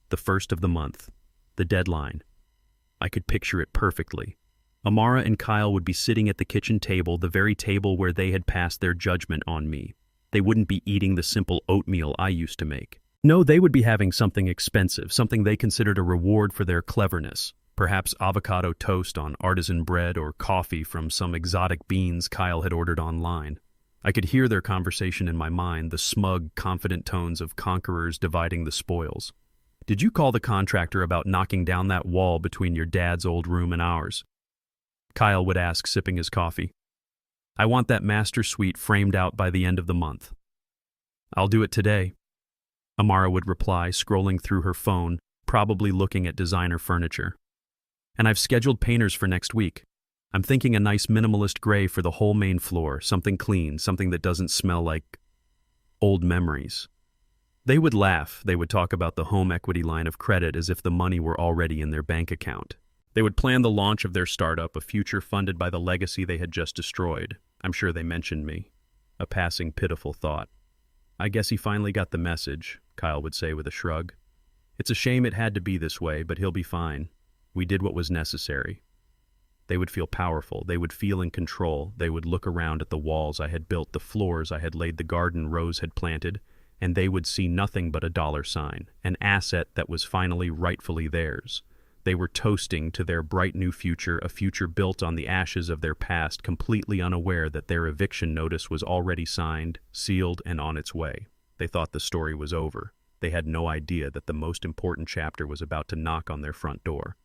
The first of the month, the deadline. I could picture it perfectly. Amara and Kyle would be sitting at the kitchen table, the very table where they had passed their judgment on me. They wouldn't be eating the simple oatmeal I used to make. No, they would be having something expensive, something they considered a reward for their cleverness. Perhaps avocado toast on artisan bread, or coffee from some exotic beans Kyle had ordered online. I could hear their conversation in my mind, the smug, confident tones of conquerors dividing the spoils. "Did you call the contractor about knocking down that wall between your dad's old room and ours?" Kyle would ask, sipping his coffee. "I want that master suite framed out by the end of the month." "I'll do it today," Amara would reply, scrolling through her phone, probably looking at designer furniture. "And I've scheduled painters for next week. I'm thinking a nice minimalist gray for the whole main floor, something clean, something that doesn't smell like old memories." They would laugh. They would talk about the home equity line of credit as if the money were already in their bank account. They would plan the launch of their startup, a future funded by the legacy they had just destroyed. I'm sure they mentioned me. A passing, pitiful thought. "I guess he finally got the message," Kyle would say with a shrug. "It's a shame it had to be this way, but he'll be fine. We did what was necessary." They would feel powerful. They would feel in control. They would look around at the walls I had built, the floors I had laid, the garden Rose had planted, and they would see nothing but a dollar sign, an asset that was finally rightfully theirs. They were toasting to their bright new future, a future built on the ashes of their past, completely unaware that their eviction notice was already signed, sealed, and on its way. They thought the story was over. They had no idea that the most important chapter was about to knock on their front door.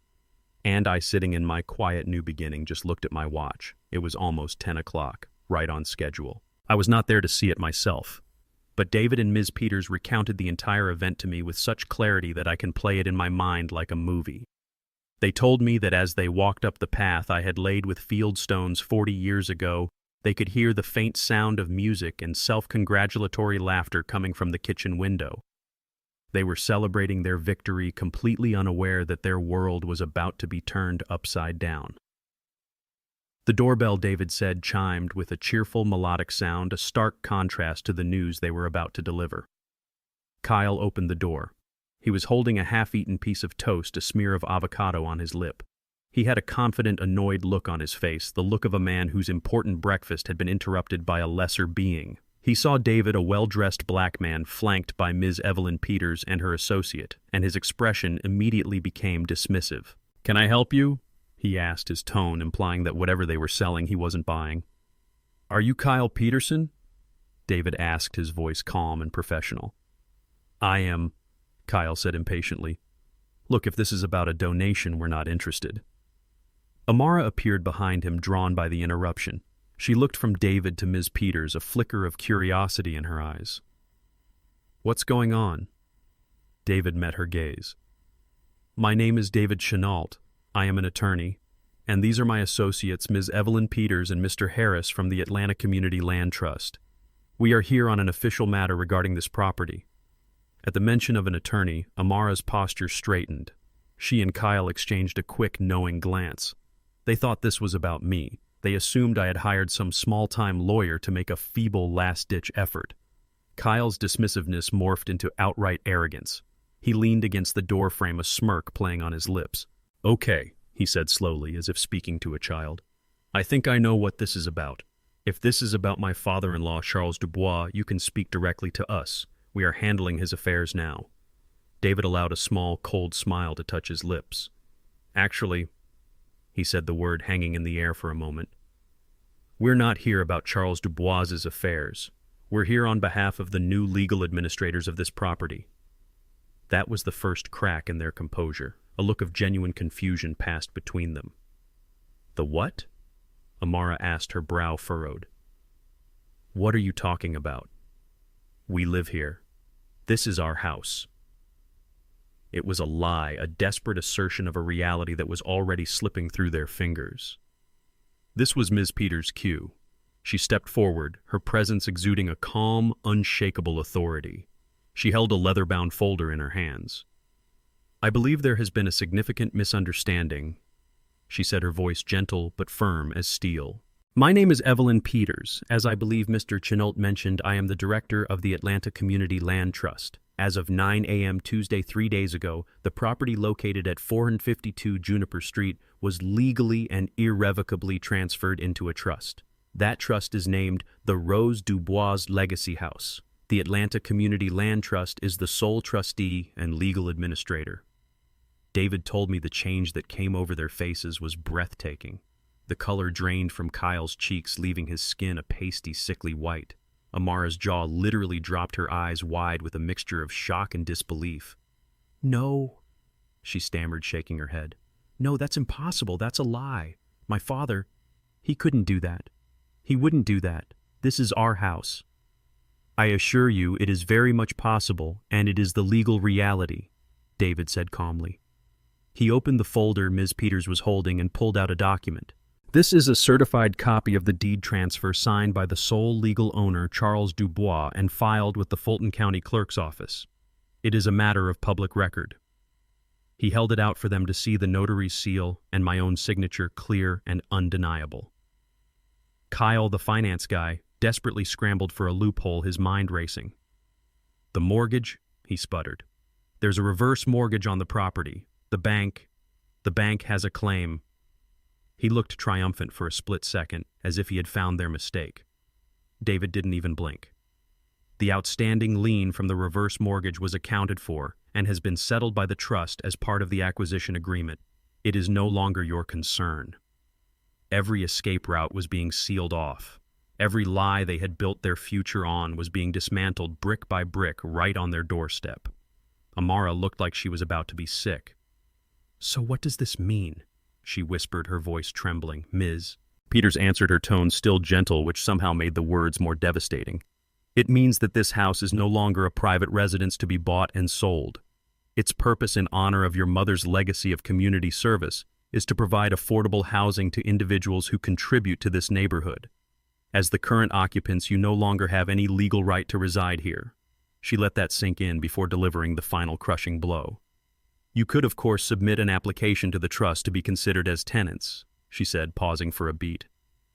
And I, sitting in my quiet new beginning, just looked at my watch. It was almost 10 o'clock, right on schedule. I was not there to see it myself, but David and Ms. Peters recounted the entire event to me with such clarity that I can play it in my mind like a movie. They told me that as they walked up the path I had laid with field stones 40 years ago, they could hear the faint sound of music and self-congratulatory laughter coming from the kitchen window. They were celebrating their victory, completely unaware that their world was about to be turned upside down. The doorbell, David said, chimed with a cheerful melodic sound, a stark contrast to the news they were about to deliver. Kyle opened the door. He was holding a half-eaten piece of toast, a smear of avocado on his lip. He had a confident, annoyed look on his face, the look of a man whose important breakfast had been interrupted by a lesser being. He saw David, a well-dressed black man, flanked by Ms. Evelyn Peters and her associate, and his expression immediately became dismissive. "Can I help you?" he asked, his tone implying that whatever they were selling he wasn't buying. "Are you Kyle Peterson?" David asked, his voice calm and professional. "I am," Kyle said impatiently. "Look, if this is about a donation, we're not interested." Amara appeared behind him, drawn by the interruption. She looked from David to Ms. Peters, a flicker of curiosity in her eyes. "What's going on?" David met her gaze. "My name is David Chenault. I am an attorney, and these are my associates, Ms. Evelyn Peters and Mr. Harris from the Atlanta Community Land Trust. We are here on an official matter regarding this property." At the mention of an attorney, Amara's posture straightened. She and Kyle exchanged a quick, knowing glance. They thought this was about me. They assumed I had hired some small-time lawyer to make a feeble last-ditch effort. Kyle's dismissiveness morphed into outright arrogance. He leaned against the doorframe, a smirk playing on his lips. "Okay," he said slowly, as if speaking to a child. "I think I know what this is about. If this is about my father-in-law, Charles Dubois, you can speak directly to us. We are handling his affairs now." David allowed a small, cold smile to touch his lips. "Actually," he said, the word hanging in the air for a moment, "we're not here about Charles Dubois's affairs. We're here on behalf of the new legal administrators of this property." That was the first crack in their composure. A look of genuine confusion passed between them. "The what?" Amara asked, her brow furrowed. "What are you talking about? We live here. This is our house." It was a lie, a desperate assertion of a reality that was already slipping through their fingers. This was Ms. Peters' cue. She stepped forward, her presence exuding a calm, unshakable authority. She held a leather-bound folder in her hands. "I believe there has been a significant misunderstanding," she said, her voice gentle but firm as steel. "My name is Evelyn Peters. As I believe Mr. Chenault mentioned, I am the director of the Atlanta Community Land Trust. As of 9 a.m. Tuesday 3 days ago, the property located at 452 Juniper Street was legally and irrevocably transferred into a trust. That trust is named the Rose Dubois Legacy House. The Atlanta Community Land Trust is the sole trustee and legal administrator." David told me the change that came over their faces was breathtaking. The color drained from Kyle's cheeks, leaving his skin a pasty, sickly white. Amara's jaw literally dropped, her eyes wide with a mixture of shock and disbelief. "No," she stammered, shaking her head. "No, that's impossible. That's a lie. My father, he couldn't do that. He wouldn't do that. This is our house." "I assure you it is very much possible, and it is the legal reality," David said calmly. He opened the folder Ms. Peters was holding and pulled out a document. "This is a certified copy of the deed transfer signed by the sole legal owner, Charles Dubois, and filed with the Fulton County Clerk's office. It is a matter of public record." He held it out for them to see, the notary's seal and my own signature, clear and undeniable. Kyle, the finance guy, desperately scrambled for a loophole, his mind racing. "The mortgage?" he sputtered. "There's a reverse mortgage on the property. The bank has a claim." He looked triumphant for a split second, as if he had found their mistake. David didn't even blink. The outstanding lien from the reverse mortgage was accounted for and has been settled by the trust as part of the acquisition agreement. It is no longer your concern. Every escape route was being sealed off. Every lie they had built their future on was being dismantled brick by brick right on their doorstep. Amara looked like she was about to be sick. "So what does this mean?" she whispered, her voice trembling. "Ms." Peters answered, her tone still gentle, which somehow made the words more devastating. "It means that this house is no longer a private residence to be bought and sold. Its purpose in honor of your mother's legacy of community service is to provide affordable housing to individuals who contribute to this neighborhood. As the current occupants, you no longer have any legal right to reside here." She let that sink in before delivering the final crushing blow. "You could, of course, submit an application to the trust to be considered as tenants," she said, pausing for a beat.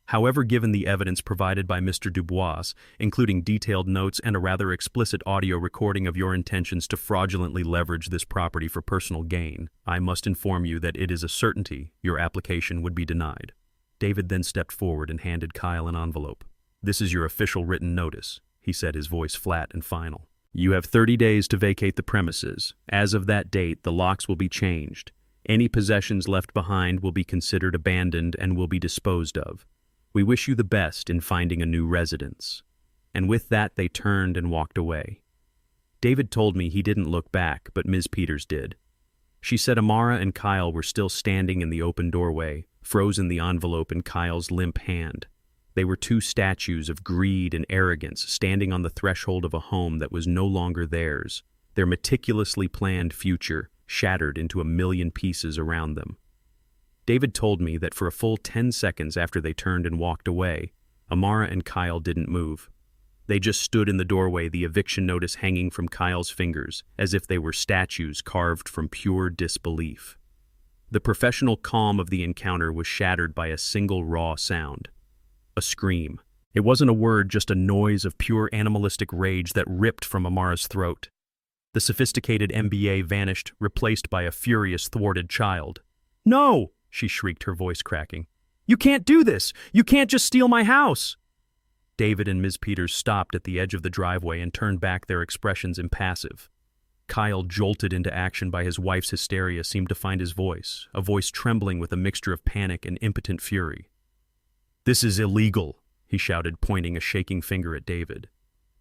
"However, given the evidence provided by Mr. Dubois, including detailed notes and a rather explicit audio recording of your intentions to fraudulently leverage this property for personal gain, I must inform you that it is a certainty your application would be denied." David then stepped forward and handed Kyle an envelope. "This is your official written notice," he said, his voice flat and final. "You have 30 days to vacate the premises. As of that date, the locks will be changed. Any possessions left behind will be considered abandoned and will be disposed of. We wish you the best in finding a new residence." And with that, they turned and walked away. David told me he didn't look back, but Ms. Peters did. She said Amara and Kyle were still standing in the open doorway, frozen the envelope in Kyle's limp hand. They were two statues of greed and arrogance standing on the threshold of a home that was no longer theirs, their meticulously planned future shattered into a million pieces around them. David told me that for a full 10 seconds after they turned and walked away, Amara and Kyle didn't move. They just stood in the doorway, the eviction notice hanging from Kyle's fingers, as if they were statues carved from pure disbelief. The professional calm of the encounter was shattered by a single raw sound. A scream. It wasn't a word, just a noise of pure animalistic rage that ripped from Amara's throat. The sophisticated MBA vanished, replaced by a furious, thwarted child. "No!" she shrieked, her voice cracking. "You can't do this! You can't just steal my house!" David and Ms. Peters stopped at the edge of the driveway and turned back, their expressions impassive. Kyle, jolted into action by his wife's hysteria, seemed to find his voice, a voice trembling with a mixture of panic and impotent fury. "This is illegal," he shouted, pointing a shaking finger at David.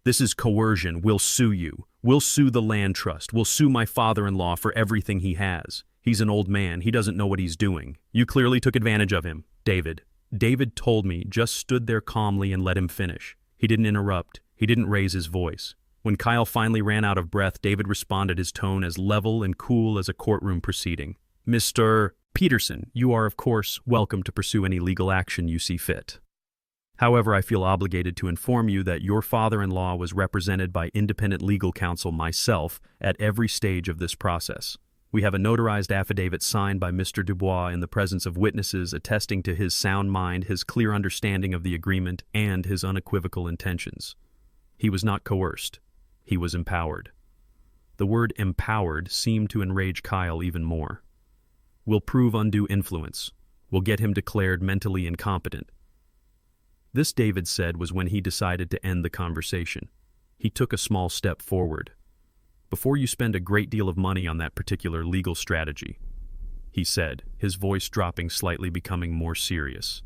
"This is coercion. We'll sue you. We'll sue the land trust. We'll sue my father-in-law for everything he has. He's an old man. He doesn't know what he's doing. You clearly took advantage of him, David." David told me, just stood there calmly and let him finish. He didn't interrupt. He didn't raise his voice. When Kyle finally ran out of breath, David responded, his tone as level and cool as a courtroom proceeding. "Mr. Peterson, you are, of course, welcome to pursue any legal action you see fit. However, I feel obligated to inform you that your father-in-law was represented by independent legal counsel, myself, at every stage of this process. We have a notarized affidavit signed by Mr. Dubois in the presence of witnesses attesting to his sound mind, his clear understanding of the agreement, and his unequivocal intentions. He was not coerced. He was empowered." The word empowered seemed to enrage Kyle even more. "We'll prove undue influence. We'll get him declared mentally incompetent." This, David said, was when he decided to end the conversation. He took a small step forward. "Before you spend a great deal of money on that particular legal strategy," he said, his voice dropping slightly, becoming more serious,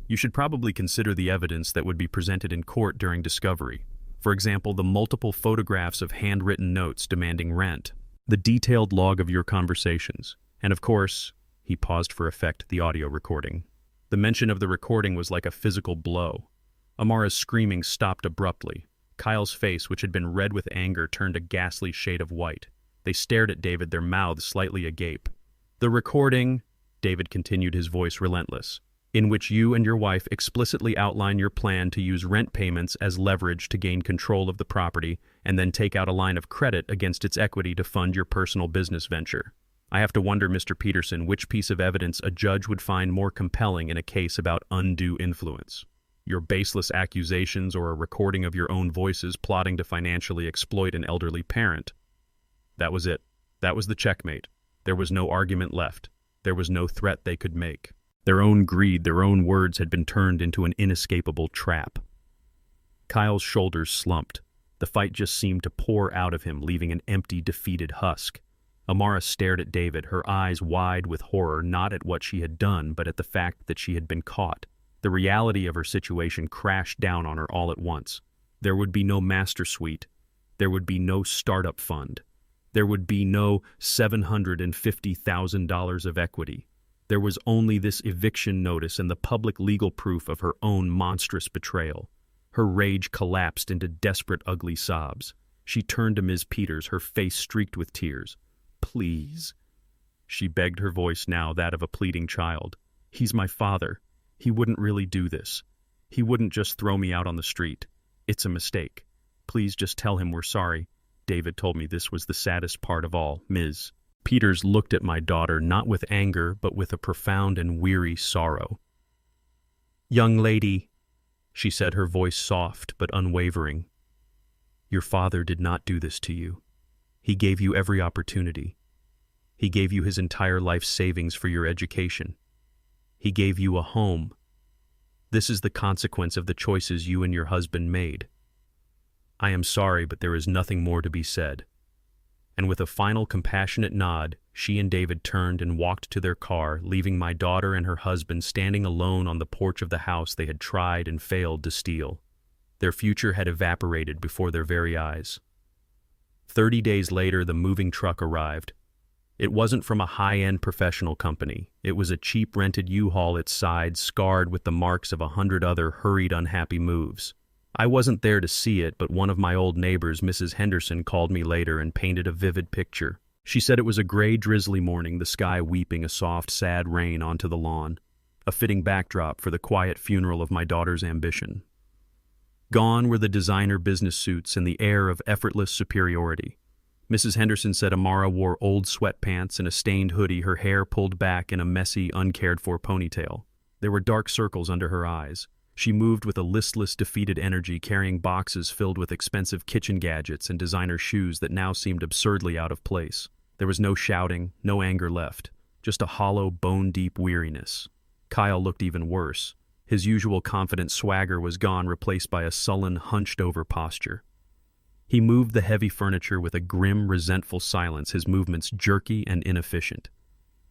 "you should probably consider the evidence that would be presented in court during discovery. For example, the multiple photographs of handwritten notes demanding rent, the detailed log of your conversations, and of course," he paused for effect, "the audio recording." The mention of the recording was like a physical blow. Amara's screaming stopped abruptly. Kyle's face, which had been red with anger, turned a ghastly shade of white. They stared at David, their mouths slightly agape. "The recording," David continued, his voice relentless, "in which you and your wife explicitly outline your plan to use rent payments as leverage to gain control of the property and then take out a line of credit against its equity to fund your personal business venture. I have to wonder, Mr. Peterson, which piece of evidence a judge would find more compelling in a case about undue influence. Your baseless accusations or a recording of your own voices plotting to financially exploit an elderly parent." That was it. That was the checkmate. There was no argument left. There was no threat they could make. Their own greed, their own words had been turned into an inescapable trap. Kyle's shoulders slumped. The fight just seemed to pour out of him, leaving an empty, defeated husk. Amara stared at David, her eyes wide with horror, not at what she had done, but at the fact that she had been caught. The reality of her situation crashed down on her all at once. There would be no master suite. There would be no startup fund. There would be no $750,000 of equity. There was only this eviction notice and the public legal proof of her own monstrous betrayal. Her rage collapsed into desperate, ugly sobs. She turned to Ms. Peters, her face streaked with tears. "Please," she begged, her voice now that of a pleading child. "He's my father. He wouldn't really do this. He wouldn't just throw me out on the street. It's a mistake. Please just tell him we're sorry." David told me this was the saddest part of all. Ms. Peters looked at my daughter not with anger, but with a profound and weary sorrow. "Young lady," she said, her voice soft but unwavering, "your father did not do this to you. He gave you every opportunity. He gave you his entire life savings for your education. He gave you a home. This is the consequence of the choices you and your husband made. I am sorry, but there is nothing more to be said." And with a final compassionate nod, she and David turned and walked to their car, leaving my daughter and her husband standing alone on the porch of the house they had tried and failed to steal. Their future had evaporated before their very eyes. 30 days later, the moving truck arrived. It wasn't from a high-end professional company. It was a cheap rented U-Haul, its sides scarred with the marks of 100 other hurried, unhappy moves. I wasn't there to see it, but one of my old neighbors, Mrs. Henderson, called me later and painted a vivid picture. She said it was a gray, drizzly morning, the sky weeping a soft, sad rain onto the lawn, a fitting backdrop for the quiet funeral of my daughter's ambition. Gone were the designer business suits and the air of effortless superiority. Mrs. Henderson said Amara wore old sweatpants and a stained hoodie, her hair pulled back in a messy, uncared-for ponytail. There were dark circles under her eyes. She moved with a listless, defeated energy, carrying boxes filled with expensive kitchen gadgets and designer shoes that now seemed absurdly out of place. There was no shouting, no anger left, just a hollow, bone-deep weariness. Kyle looked even worse. His usual confident swagger was gone, replaced by a sullen, hunched-over posture. He moved the heavy furniture with a grim, resentful silence, his movements jerky and inefficient.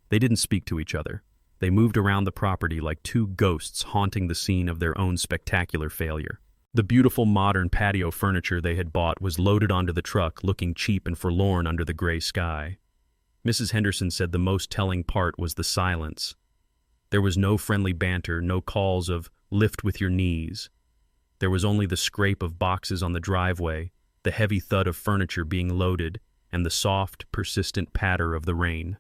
They didn't speak to each other. They moved around the property like two ghosts haunting the scene of their own spectacular failure. The beautiful modern patio furniture they had bought was loaded onto the truck, looking cheap and forlorn under the gray sky. Mrs. Henderson said the most telling part was the silence. There was no friendly banter, no calls of "lift with your knees." There was only the scrape of boxes on the driveway, the heavy thud of furniture being loaded, and the soft, persistent patter of the rain.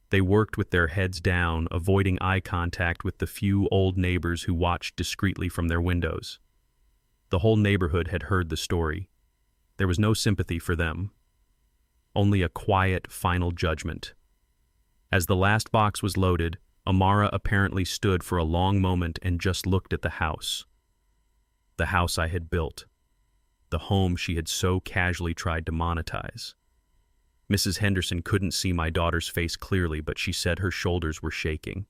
They worked with their heads down, avoiding eye contact with the few old neighbors who watched discreetly from their windows. The whole neighborhood had heard the story. There was no sympathy for them, only a quiet, final judgment. As the last box was loaded, Amara apparently stood for a long moment and just looked at the house. The house I had built. The home she had so casually tried to monetize. Mrs. Henderson couldn't see my daughter's face clearly, but she said her shoulders were shaking.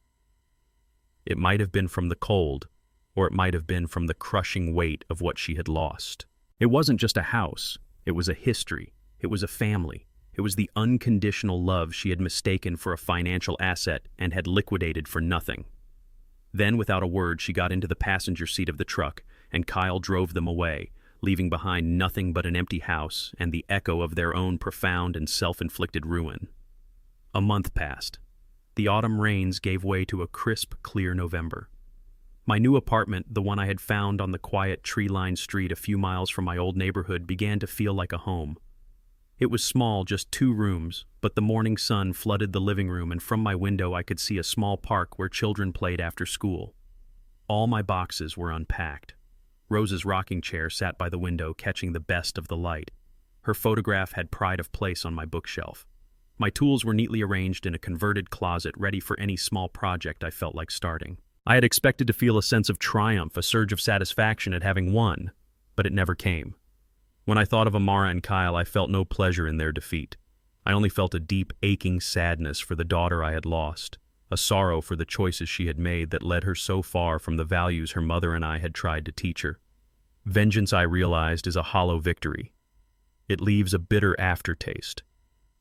It might have been from the cold, or it might have been from the crushing weight of what she had lost. It wasn't just a house. It was a history. It was a family. It was the unconditional love she had mistaken for a financial asset and had liquidated for nothing. Then, without a word, she got into the passenger seat of the truck, and Kyle drove them away, leaving behind nothing but an empty house and the echo of their own profound and self-inflicted ruin. A month passed. The autumn rains gave way to a crisp, clear November. My new apartment, the one I had found on the quiet, tree-lined street a few miles from my old neighborhood, began to feel like a home. It was small, just 2 rooms, but the morning sun flooded the living room, and from my window I could see a small park where children played after school. All my boxes were unpacked. Rose's rocking chair sat by the window, catching the best of the light. Her photograph had pride of place on my bookshelf. My tools were neatly arranged in a converted closet, ready for any small project I felt like starting. I had expected to feel a sense of triumph, a surge of satisfaction at having won, but it never came. When I thought of Amara and Kyle, I felt no pleasure in their defeat. I only felt a deep, aching sadness for the daughter I had lost, a sorrow for the choices she had made that led her so far from the values her mother and I had tried to teach her. Vengeance, I realized, is a hollow victory. It leaves a bitter aftertaste.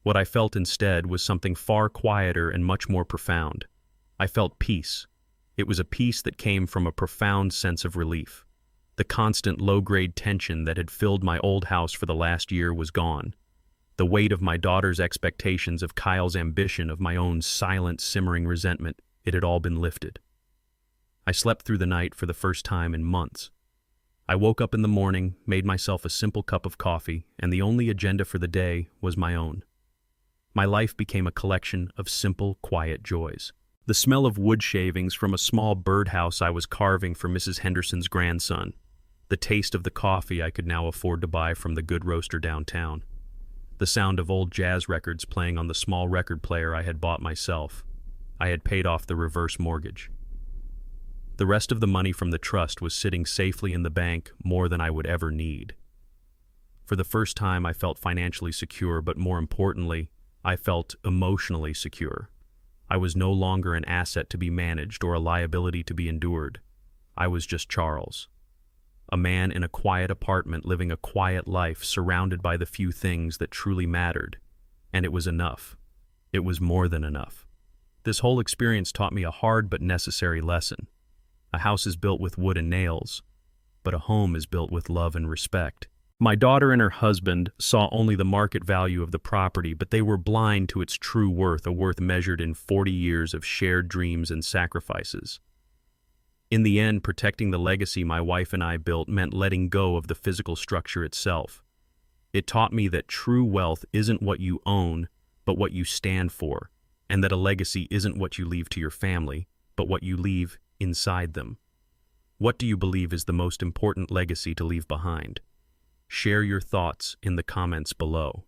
What I felt instead was something far quieter and much more profound. I felt peace. It was a peace that came from a profound sense of relief. The constant low-grade tension that had filled my old house for the last year was gone. The weight of my daughter's expectations, of Kyle's ambition, of my own silent, simmering resentment, it had all been lifted. I slept through the night for the first time in months. I woke up in the morning, made myself a simple cup of coffee, and the only agenda for the day was my own. My life became a collection of simple, quiet joys. The smell of wood shavings from a small birdhouse I was carving for Mrs. Henderson's grandson. The taste of the coffee I could now afford to buy from the good roaster downtown. The sound of old jazz records playing on the small record player I had bought myself. I had paid off the reverse mortgage. The rest of the money from the trust was sitting safely in the bank, more than I would ever need. For the first time, I felt financially secure, but more importantly, I felt emotionally secure. I was no longer an asset to be managed or a liability to be endured. I was just Charles, a man in a quiet apartment living a quiet life surrounded by the few things that truly mattered. And it was enough. It was more than enough. This whole experience taught me a hard but necessary lesson. A house is built with wood and nails, but a home is built with love and respect. My daughter and her husband saw only the market value of the property, but they were blind to its true worth, a worth measured in 40 years of shared dreams and sacrifices. In the end, protecting the legacy my wife and I built meant letting go of the physical structure itself. It taught me that true wealth isn't what you own, but what you stand for, and that a legacy isn't what you leave to your family, but what you leave inside them. What do you believe is the most important legacy to leave behind? Share your thoughts in the comments below.